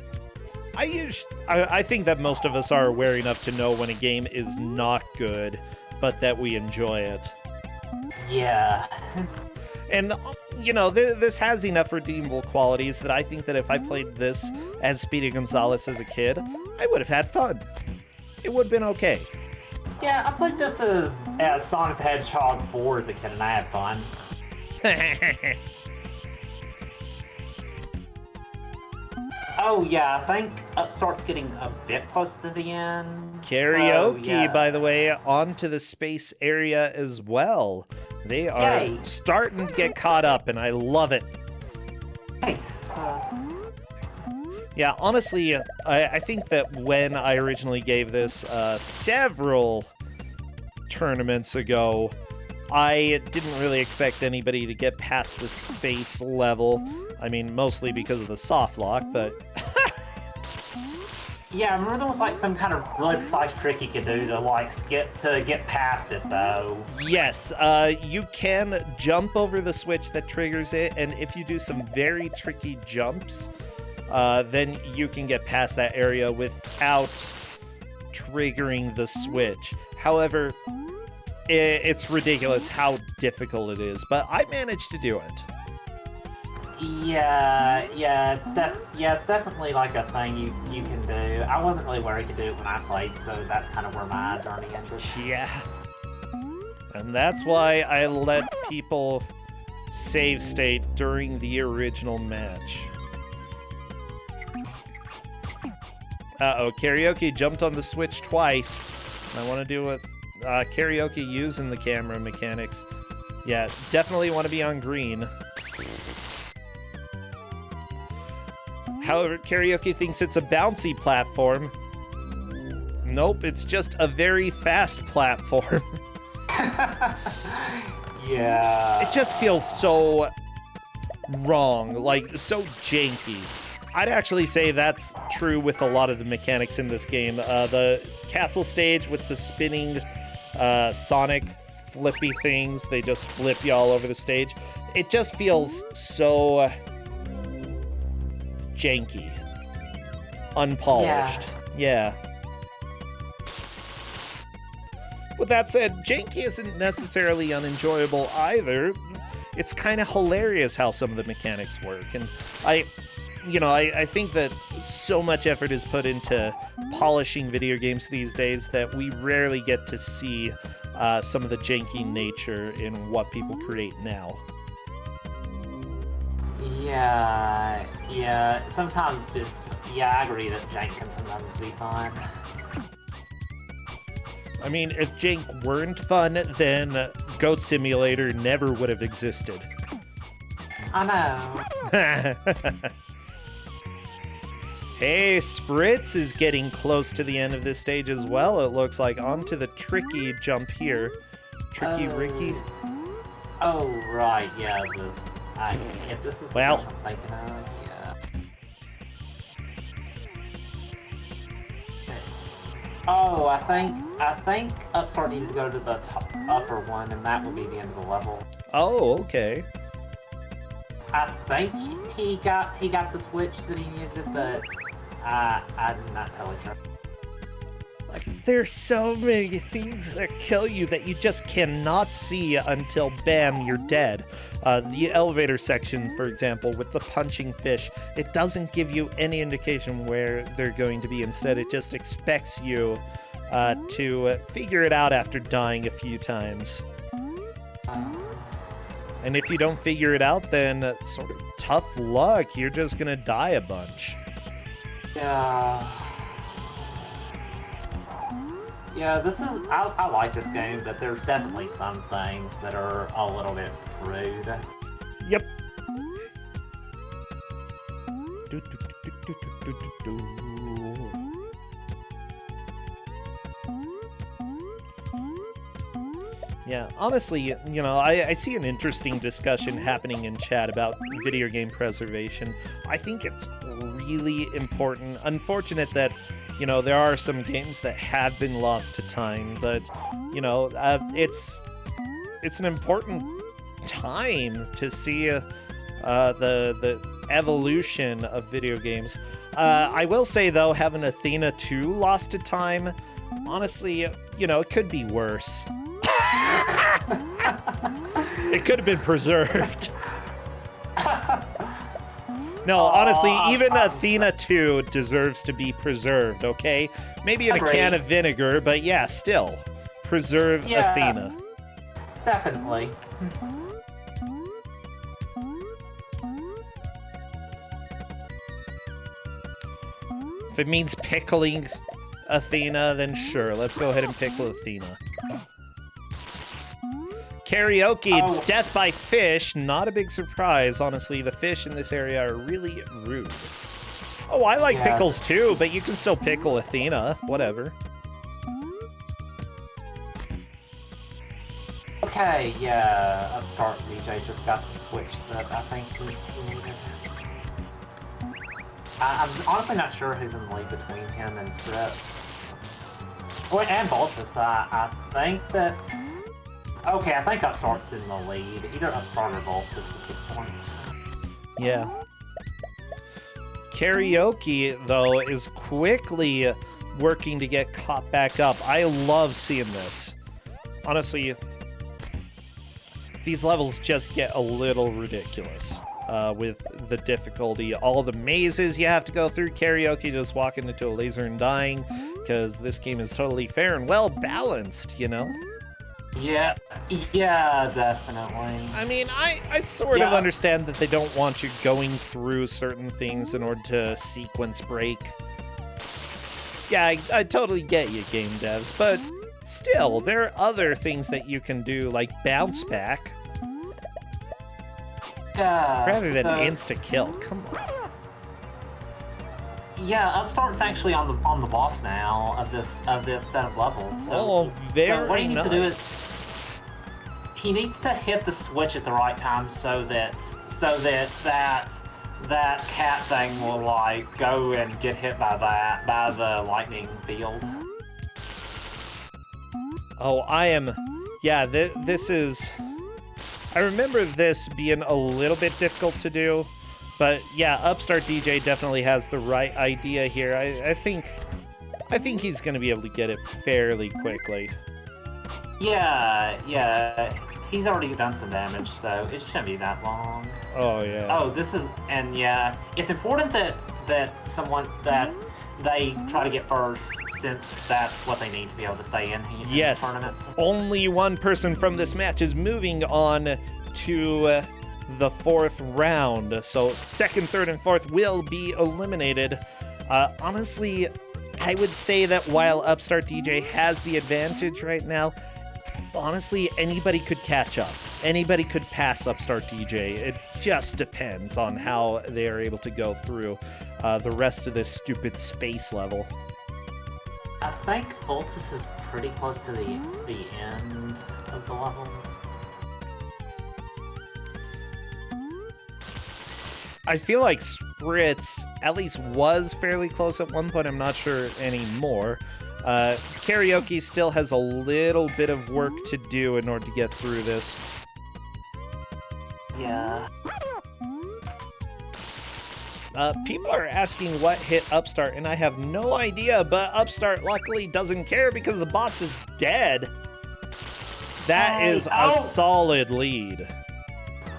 think that most of us are aware enough to know when a game is not good, but that we enjoy it. Yeah. And, you know, this has enough redeemable qualities that I think that if I played this as Speedy Gonzalez as a kid, I would have had fun. It would have been okay. Yeah, I played this as Sonic the Hedgehog 4 as a kid, and I had fun. Oh, yeah, I think Upstart's getting a bit close to the end. Karaoke, so, yeah. by the way, onto the space area as well. They are starting to get caught up, and I love it. Nice. Yeah, honestly, I think that when I originally gave this several tournaments ago, I didn't really expect anybody to get past the space level. I mean, mostly because of the soft lock, but... Yeah, I remember there was like some kind of really precise trick you could do to get past it, though. Yes, you can jump over the switch that triggers it, and if you do some very tricky jumps, then you can get past that area without triggering the switch. However, it's ridiculous how difficult it is, but I managed to do it. Yeah, it's definitely like a thing you can do. I wasn't really where I could do it when I played, so that's kind of where my journey ended. Yeah. And that's why I let people save state during the original match. Uh-oh, Karaoke jumped on the switch twice. I want to do with Karaoke using the camera mechanics. Yeah, definitely want to be on green. However, Karaoke thinks it's a bouncy platform. Nope, it's just a very fast platform. Yeah. It just feels so wrong, like so janky. I'd actually say that's true with a lot of the mechanics in this game. The castle stage with the spinning Sonic flippy things, they just flip you all over the stage. It just feels so janky, unpolished. Yeah. With that said, janky isn't necessarily unenjoyable either. It's kind of hilarious how some of the mechanics work, and I think that so much effort is put into polishing video games these days that we rarely get to see some of the janky nature in what people create now. Yeah, sometimes I agree that jank can sometimes be fun. I mean, if jank weren't fun, then Goat Simulator never would have existed. I know. Hey, Spritz is getting close to the end of this stage as well, it looks like. Onto the tricky jump here. Tricky Ricky. Oh, right, yeah, if this is well, what I'm thinking of, yeah. Oh, I think Upstart needed to go to the upper one, and that would be the end of the level. Oh, okay. I think he got the switch that he needed, but I'm not totally sure. Like, there's so many things that kill you that you just cannot see until, bam, you're dead. The elevator section, for example, with the punching fish, it doesn't give you any indication where they're going to be. Instead, it just expects you to figure it out after dying a few times. And if you don't figure it out, then sort of tough luck. You're just gonna die a bunch. Yeah, this is... I like this game, but there's definitely some things that are a little bit rude. Yep. Yeah, honestly, you know, I see an interesting discussion happening in chat about video game preservation. I think it's really important. Unfortunate that, you know, there are some games that have been lost to time, but, you know, it's an important time to see the evolution of video games. I will say, though, having Athena 2 lost to time, honestly, you know, it could be worse. It could have been preserved. No, honestly, even Athena 2 deserves to be preserved, okay? Maybe in a can of vinegar, but yeah, still. Preserve Athena. Definitely. If it means pickling Athena, then sure, let's go ahead and pickle Athena. Karaoke, death by fish, not a big surprise. Honestly, the fish in this area are really rude. Oh, I like pickles too, but you can still pickle Athena, whatever. Okay, yeah, Upstart DJ just got the switch that I think he needed. I'm honestly not sure who's in the lead between him and Spritz. Oh, and Voltus, I think that's... Okay, I think Upstart's in the lead. Either Upstart or Voltus at this point. Yeah. Karaoke, though, is quickly working to get caught back up. I love seeing this. Honestly, these levels just get a little ridiculous with the difficulty. All the mazes you have to go through. Karaoke just walking into a laser and dying, because this game is totally fair and well balanced, you know? Yeah, definitely. I mean, I sort of understand that they don't want you going through certain things in order to sequence break. Yeah, I totally get you, game devs, but still, there are other things that you can do, like bounce back. Rather than insta-kill, come on. Yeah, Upstart's actually on the boss now of this set of levels. So, very so what he needs to do nice. is he needs to hit the switch at the right time so that cat thing will like go and get hit by the lightning field. Oh, this is... I remember this being a little bit difficult to do. But yeah, Upstart DJ definitely has the right idea here. I think he's going to be able to get it fairly quickly. Yeah, he's already done some damage, so it shouldn't be that long. Oh yeah. Oh, it's important that they try to get first, since that's what they need to be able to stay in here. Yes. In tournaments. Only one person from this match is moving on to the fourth round, so second, third, and fourth will be eliminated. Honestly, I would say that while Upstart DJ has the advantage right now, honestly, anybody could catch up. Anybody could pass Upstart DJ. It just depends on how they are able to go through the rest of this stupid space level. I think Voltus is pretty close to the end of the level. I feel like Spritz at least was fairly close at one point. I'm not sure anymore. Karaoke still has a little bit of work to do in order to get through this. Yeah. People are asking what hit Upstart, and I have no idea, but Upstart luckily doesn't care because the boss is dead. That is a solid lead.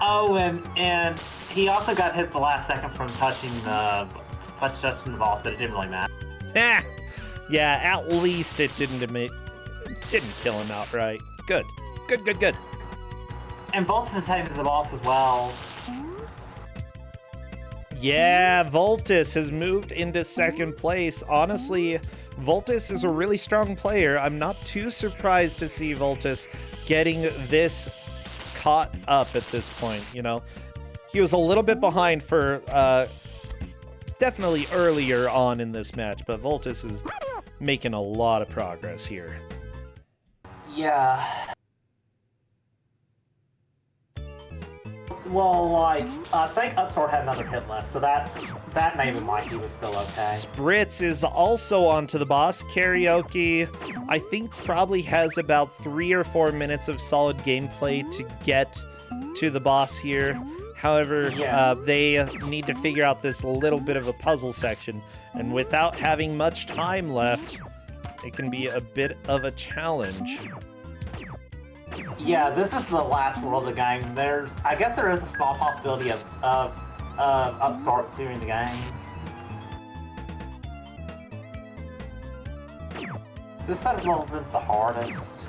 Oh, and he also got hit the last second from touching the boss, but it didn't really matter. Yeah, at least it didn't kill him outright. Good. And Voltus is heading to the boss as well. Yeah, Voltus has moved into second place. Honestly, Voltus is a really strong player. I'm not too surprised to see Voltus getting this caught up at this point, you know. He was a little bit behind for definitely earlier on in this match, but Voltus is making a lot of progress here. Yeah. Well, like, I think Upstart had another hit left, so that made him like he was still okay. Spritz is also onto the boss. Karaoke, I think, probably has about 3 or 4 minutes of solid gameplay to get to the boss here. However, they need to figure out this little bit of a puzzle section, and without having much time left, it can be a bit of a challenge. Yeah, this is the last world of the game. I guess there is a small possibility of Upstart doing the game. This set of levels isn't the hardest.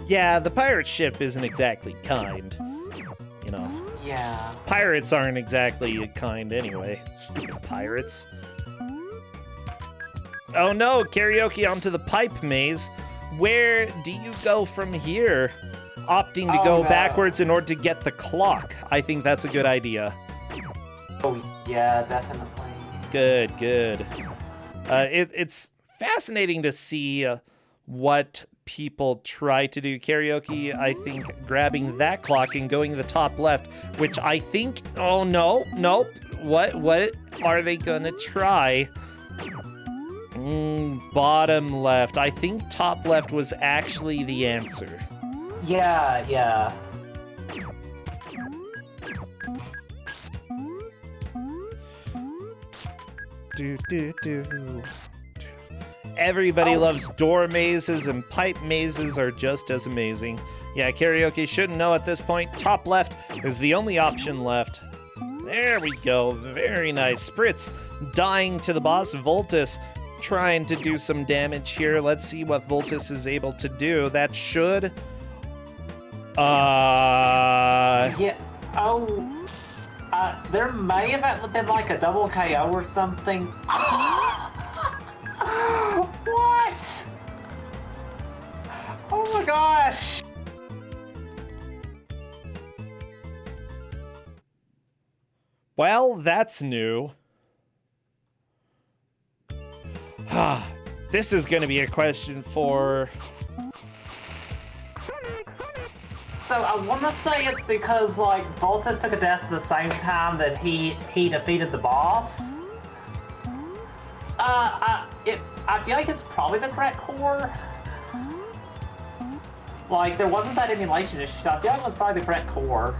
Yeah, the pirate ship isn't exactly kind. You know. Yeah. Pirates aren't exactly kind anyway. Stupid pirates. Oh no, Karaoke onto the pipe maze. Where do you go from here? Opting to go backwards in order to get the clock. I think that's a good idea. Oh, yeah, definitely. Good. It's fascinating to see what people try to do. Karaoke, I think, grabbing that clock and going to the top left, which I think... Oh, nope. What are they gonna try? Bottom left. I think top left was actually the answer. Yeah. Do. Everybody loves door mazes, and pipe mazes are just as amazing. Yeah, Karaoke shouldn't know at this point. Top left is the only option left. There we go. Very nice. Spritz dying to the boss. Voltus trying to do some damage here. Let's see what Voltus is able to do. That should... Yeah. Oh. There may have been like a double KO or something. What? Oh my gosh. Well, that's new. This is going to be a question for... So I want to say it's because like Voltus took a death at the same time that he defeated the boss. I feel like it's probably the correct core. Like there wasn't that emulation issue, so I feel like it was probably the correct core.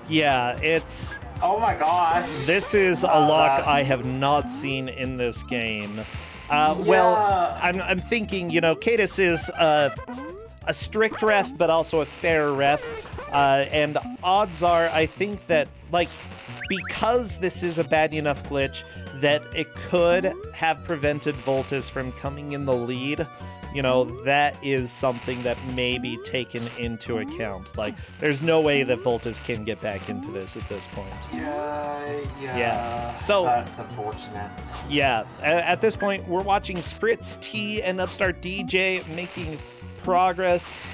Yeah, it's... Oh my gosh. This is a lock I have not seen in this game. Well, I'm thinking, you know, Cadus is a strict ref, but also a fair ref. And odds are, I think that, like, because this is a bad enough glitch, that it could have prevented Voltus from coming in the lead. You know, that is something that may be taken into account. Like, there's no way that Voltus can get back into this at this point. Yeah. So that's unfortunate. Yeah, at this point, we're watching Spritz T and Upstart DJ making progress.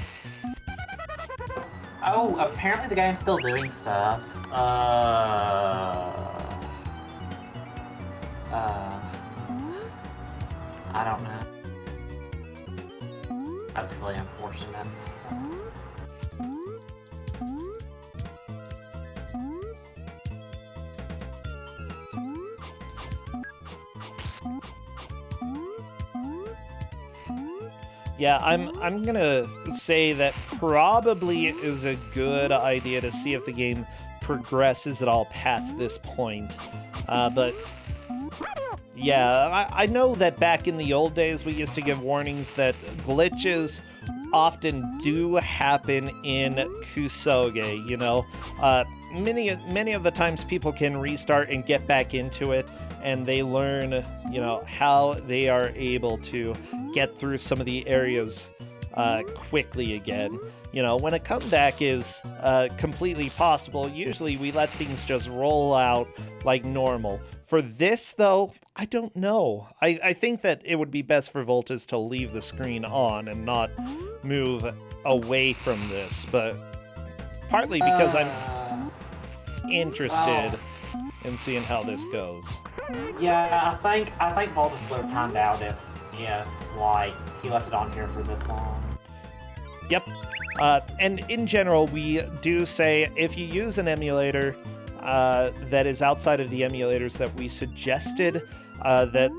Oh, apparently the game's still doing stuff. I don't know. That's really unfortunate. Yeah, I'm gonna say that probably is a good idea to see if the game progresses at all past this point. But yeah, I know that back in the old days we used to give warnings that glitches often do happen in Ku5ogrande, you know. Many of the times people can restart and get back into it, and they learn, you know, how they are able to get through some of the areas quickly again. You know, when a comeback is completely possible, usually we let things just roll out like normal. For this, though, I don't know. I think that it would be best for Voltus to leave the screen on and not move away from this, but partly because I'm interested in seeing how this goes. Yeah, I think Voltus would have timed out if like he left it on here for this long. Yep. And in general, we do say if you use an emulator that is outside of the emulators that we suggested, that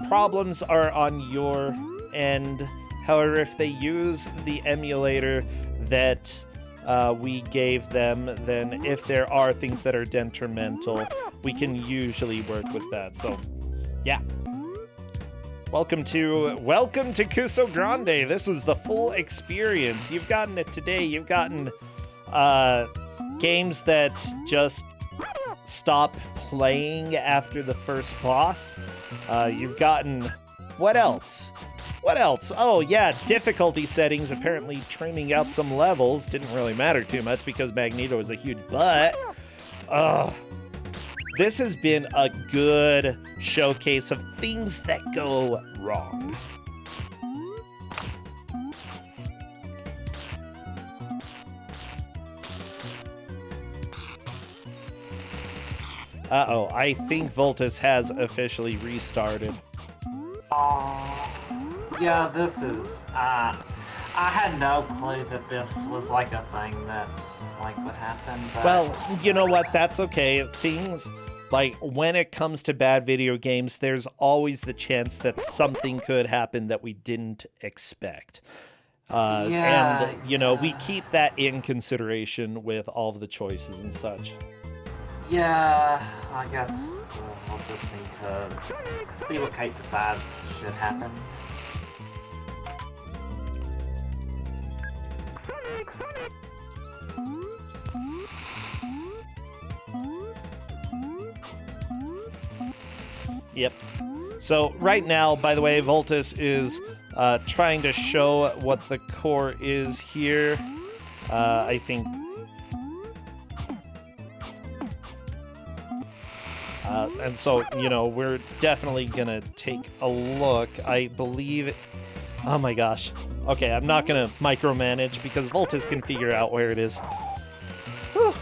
problems are on your end. However, if they use the emulator that we gave them, then if there are things that are detrimental, we can usually work with that. So, yeah. Welcome to Ku5ogrande. This is the full experience. You've gotten it today. You've gotten games that just stop playing after the first boss. You've gotten... What else? What else? Oh, yeah, difficulty settings apparently trimming out some levels. Didn't really matter too much because Magneto is a huge butt. This has been a good showcase of things that go wrong. Uh-oh, I think Voltus has officially restarted. Yeah, this is, I had no clue that this was like a thing that, like, would happen, but... Well, you know what, that's okay. Things, like, when it comes to bad video games, there's always the chance that something could happen that we didn't expect. And, you know, we keep that in consideration with all of the choices and such. Yeah, I guess we'll just need to see what Kate decides should happen. Yep. So right now, by the way, Voltus is trying to show what the core is here. I think... and so, you know, we're definitely gonna take a look. I believe... Oh my gosh. Okay, I'm not gonna micromanage because Voltus can figure out where it is. Whew.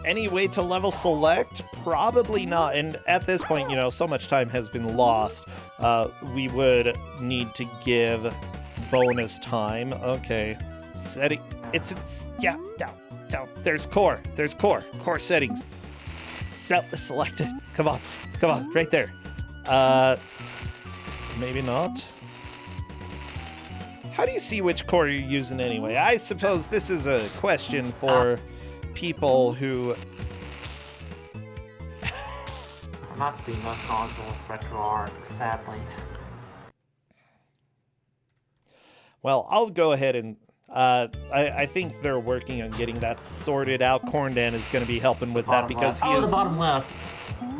Any way to level select? Probably not. And at this point, you know, so much time has been lost. We would need to give bonus time. Okay. Setting. Yeah, down. There's core. Core settings. Selected. Come on, right there. Maybe not. How do you see which core you're using anyway? I suppose this is a question for people who... I'm not the most knowledgeable with retro art, sadly. Well, I'll go ahead and... I think they're working on getting that sorted out. Corndan is going to be helping with that because he is... the bottom left.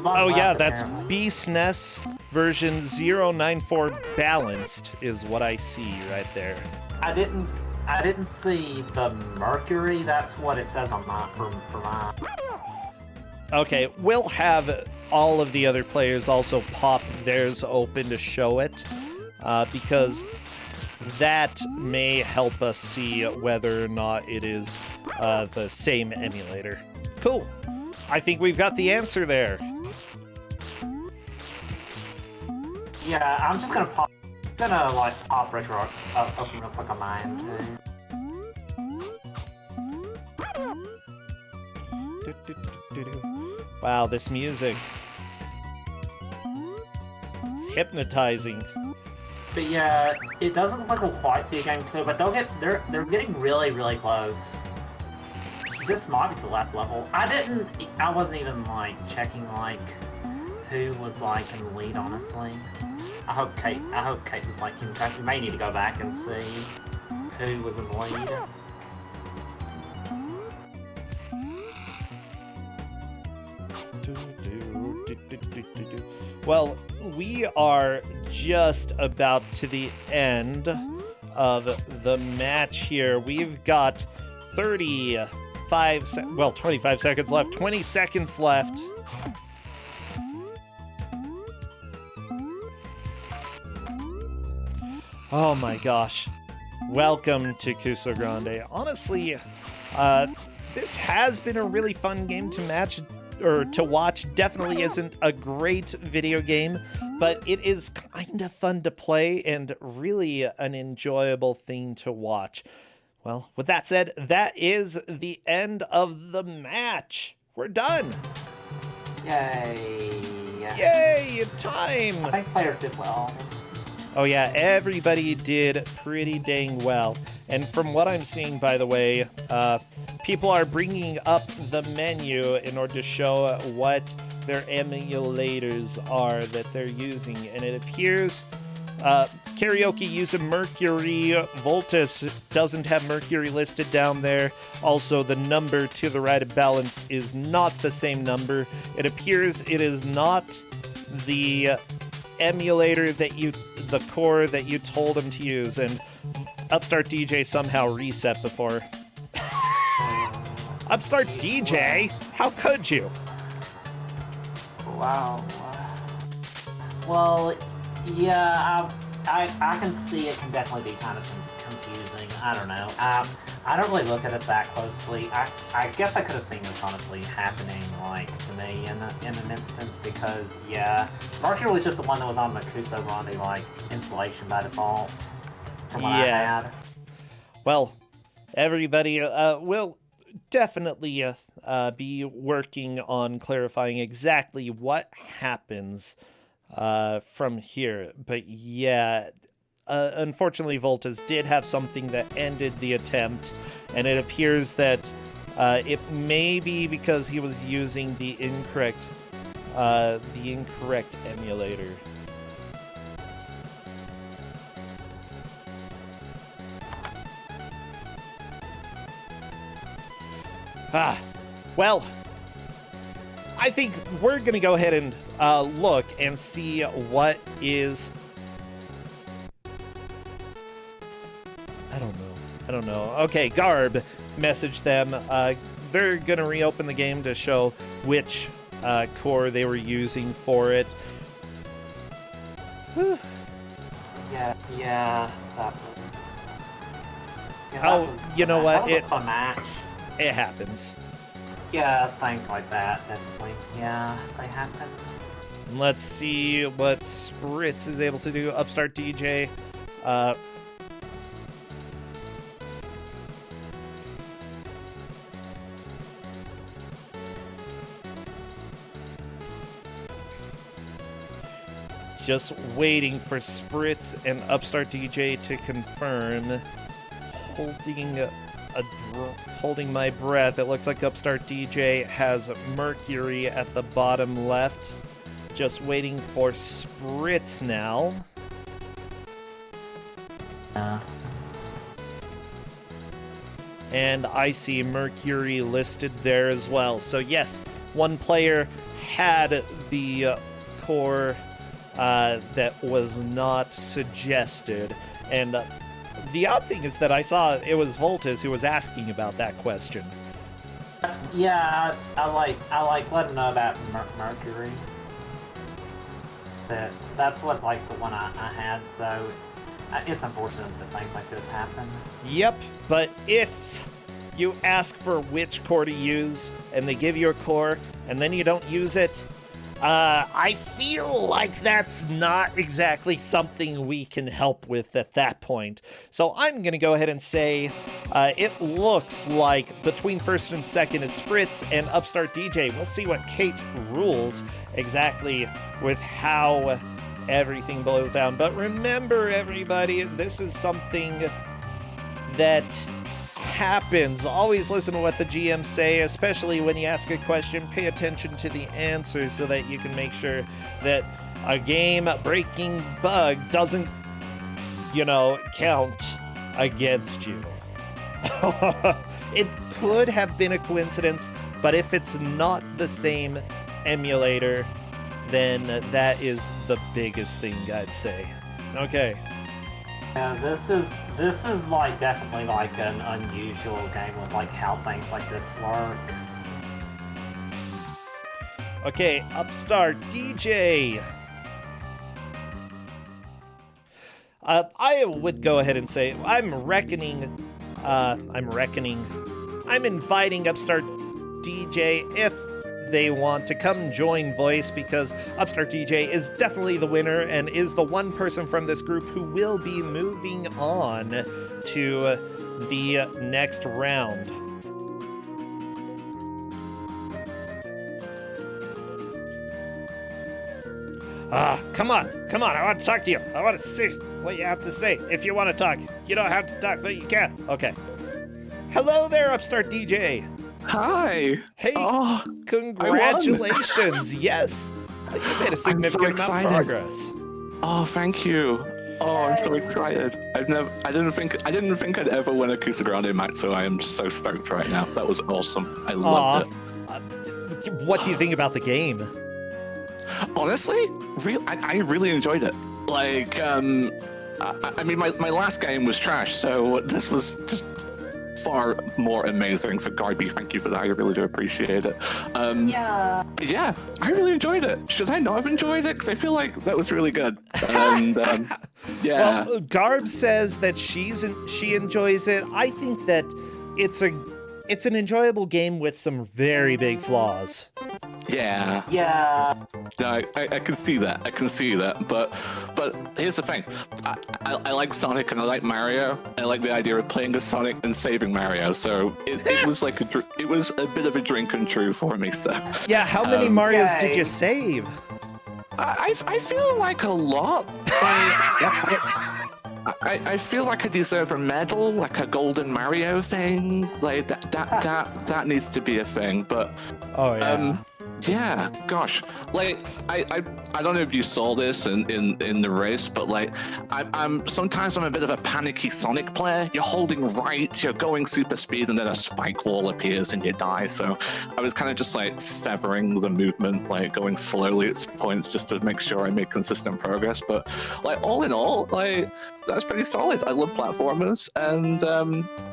Oh yeah, that's BSNES version 094 balanced is what I see right there. I didn't see the Mercury. That's what it says on mine for mine. Okay, we'll have all of the other players also pop theirs open to show it, because that may help us see whether or not it is the same emulator. Cool. I think we've got the answer there. Yeah, I'm just gonna pop retro open real quick on mine too. Wow, this music. It's hypnotizing. But yeah, it doesn't look like we'll quite see a game 2, but they're getting really, really close. This might be the last level. I wasn't even like checking like who was like in the lead, honestly. I hope Kate was like in track. We may need to go back and see who was in the lead. Well, we are just about to the end of the match here. We've got 25 seconds left, 20 seconds left. Oh my gosh. Welcome to Ku5ogrande. Honestly, this has been a really fun game to watch. Definitely isn't a great video game, but it is kind of fun to play and really an enjoyable thing to watch. Well, with that said, that is the end of the match. We're done. Yay. Yay, time. I think players did well. Oh yeah, everybody did pretty dang well. And from what I'm seeing, by the way, people are bringing up the menu in order to show what their emulators are that they're using. And it appears Karaoke uses Mercury. Voltus doesn't have Mercury listed down there. Also, the number to the right of Balanced is not the same number. It appears it is not the emulator the core that you told him to use, and Upstart DJ somehow reset before. Upstart DJ? How could you? Wow. Well, yeah, I can see it can definitely be kind of confusing. I don't know. I don't really look at it that closely. I guess I could have seen this honestly happening, like, to me in an instance, because, yeah, Mercury was just the one that was on the Ku5ogrande, like, installation by default, from what I had. Well, everybody will definitely be working on clarifying exactly what happens from here. But yeah, unfortunately, Voltas did have something that ended the attempt, and it appears that it may be because he was using the incorrect emulator. Well, I think we're going to go ahead and look and see what is... I don't know. Okay, Garb messaged them. They're going to reopen the game to show which core they were using for it. Whew. Yeah, that was... you know what? That was a fun match. It happens. Yeah, things like that, definitely. Yeah, they happen. Let's see what Spritz is able to do. Upstart DJ. Just waiting for Spritz and Upstart DJ to confirm. Holding my breath. It looks like Upstart DJ has Mercury at the bottom left. Just waiting for Spritz now. And I see Mercury listed there as well. So yes, one player had the core that was not suggested. And the odd thing is that I saw it was Voltas who was asking about that question. Yeah, I let him know about Mercury. That's what, like, the one I had, so it's unfortunate that things like this happen. Yep, but if you ask for which core to use, and they give you a core, and then you don't use it, I feel like that's not exactly something we can help with at that point. So I'm going to go ahead and say it looks like between first and second is Spritz and Upstart DJ. We'll see what Kate rules exactly with how everything boils down. But remember, everybody, this is something that happens. Always listen to what the GMs say, especially when you ask a question. Pay attention to the answer so that you can make sure that a game-breaking bug doesn't, count against you. It could have been a coincidence, but if it's not the same emulator, then that is the biggest thing I'd say. Okay. Yeah, this is like definitely like an unusual game with like how things like this work. Okay, Upstart DJ. I would go ahead and say I'm inviting Upstart DJ if they want to come join Voice, because Upstart DJ is definitely the winner and is the one person from this group who will be moving on to the next round. Come on, I want to talk to you. I want to see what you have to say. If you want to talk, you don't have to talk, but you can. Okay. Hello there, Upstart DJ. Hi. Hey, congratulations. Yes, you made a significant amount of progress. Oh, thank you. Oh, I'm so excited. I didn't think I'd ever win a Ku5ogrande match, so I am so stoked right now. That was awesome. I loved it. What do you think about the game? Honestly, I really enjoyed it. Like, I mean, my last game was trash, so this was just far more amazing. So Garby, thank you for that. I really do appreciate it. Yeah. But yeah, I really enjoyed it. Should I not have enjoyed it? Because I feel like that was really good. And yeah. Well, Garb says that she enjoys it. I think that it's an enjoyable game with some very big flaws. Yeah. Yeah. No, I can see that. I can see that. But here's the thing. I like Sonic and I like Mario. And I like the idea of playing as Sonic and saving Mario. So it was like it was a bit of a dream come true for me. So yeah. How many Marios did you save? I feel like a lot. I feel like I deserve a medal, like a golden Mario thing. Like that needs to be a thing. But oh yeah. Yeah, gosh, like I don't know if you saw this in the race, but like sometimes I'm a bit of a panicky Sonic player. You're holding right, you're going super speed, and then a spike wall appears and you die. So I was kind of just like feathering the movement, like going slowly at points just to make sure I make consistent progress. But like all in all, like that's pretty solid. I love platformers, and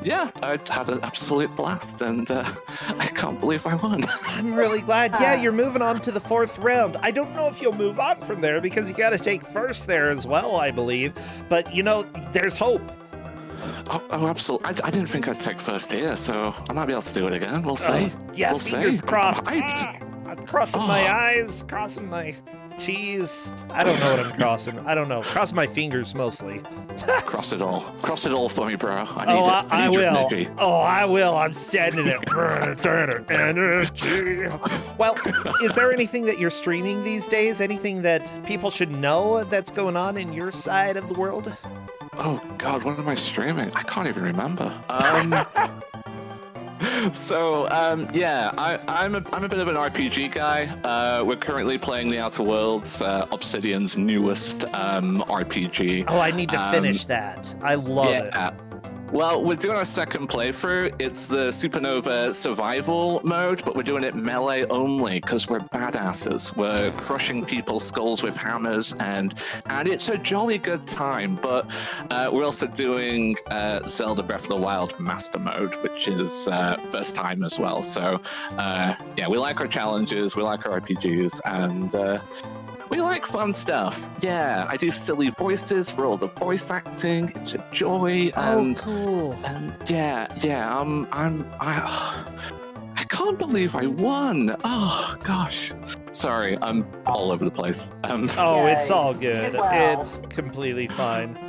yeah, I had an absolute blast, and I can't believe I won. I'm really glad. Yeah, you're moving on to the 4th round. I don't know if you'll move on from there because you got to take first there as well, I believe. But, there's hope. Oh, absolutely. I didn't think I'd take first here, so I might be able to do it again. We'll see. Yeah, we'll fingers see. crossed. I'm crossing my eyes, crossing my T's. I don't know what I'm crossing. I don't know. Cross my fingers mostly. Cross it all. Cross it all for me, bro. I need your will. energy. Oh, I will. I'm sending it. Energy. Well, is there anything that you're streaming these days? Anything that people should know that's going on in your side of the world? Oh God, what am I streaming? I can't even remember. So yeah, I'm a bit of an RPG guy. We're currently playing The Outer Worlds, Obsidian's newest RPG. Oh, I need to finish that. I love it. Well, we're doing our second playthrough. It's the Supernova survival mode, but we're doing it melee only because we're badasses. We're crushing people's skulls with hammers, and it's a jolly good time. But we're also doing Zelda Breath of the Wild Master Mode, which is first time as well. So yeah, we like our challenges, we like our RPGs, and we like fun stuff. Yeah, I do silly voices for all the voice acting. It's a joy. And, cool. And yeah, I can't believe I won. Oh gosh. Sorry, I'm all over the place. It's all good. It's completely fine.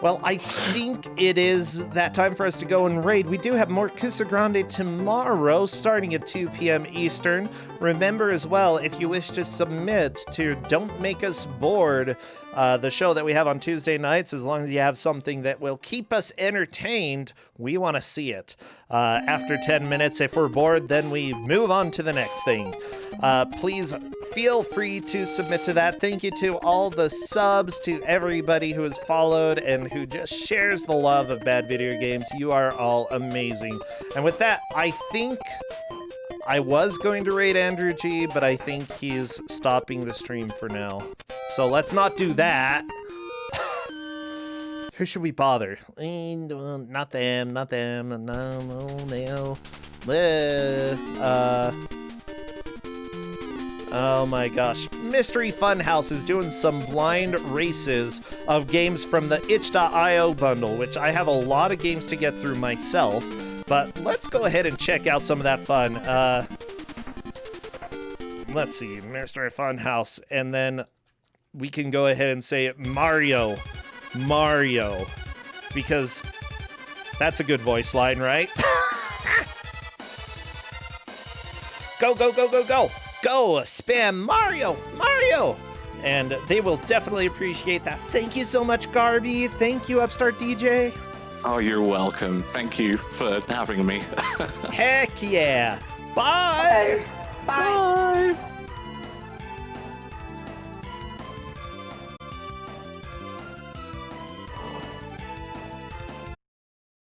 Well, I think it is that time for us to go and raid. We do have more Ku5ogrande tomorrow, starting at 2 p.m. Eastern. Remember as well, if you wish to submit to Don't Make Us Bored, the show that we have on Tuesday nights, as long as you have something that will keep us entertained, we want to see it. After 10 minutes, if we're bored, then we move on to the next thing. Please feel free to submit to that. Thank you to all the subs, to everybody who has followed and who just shares the love of bad video games. You are all amazing. And with that, I think I was going to raid Andrew G, but I think he's stopping the stream for now. So let's not do that. Who should we bother? Not them, not them. No. Oh my gosh. Mystery Funhouse is doing some blind races of games from the itch.io bundle, which I have a lot of games to get through myself. But let's go ahead and check out some of that fun. Let's see, Mystery Funhouse, and then we can go ahead and say Mario, because that's a good voice line, right? Go, spam Mario, and they will definitely appreciate that. Thank you so much, Garby. Thank you, Upstart DJ. Oh, you're welcome. Thank you for having me. Heck yeah. Bye. Bye.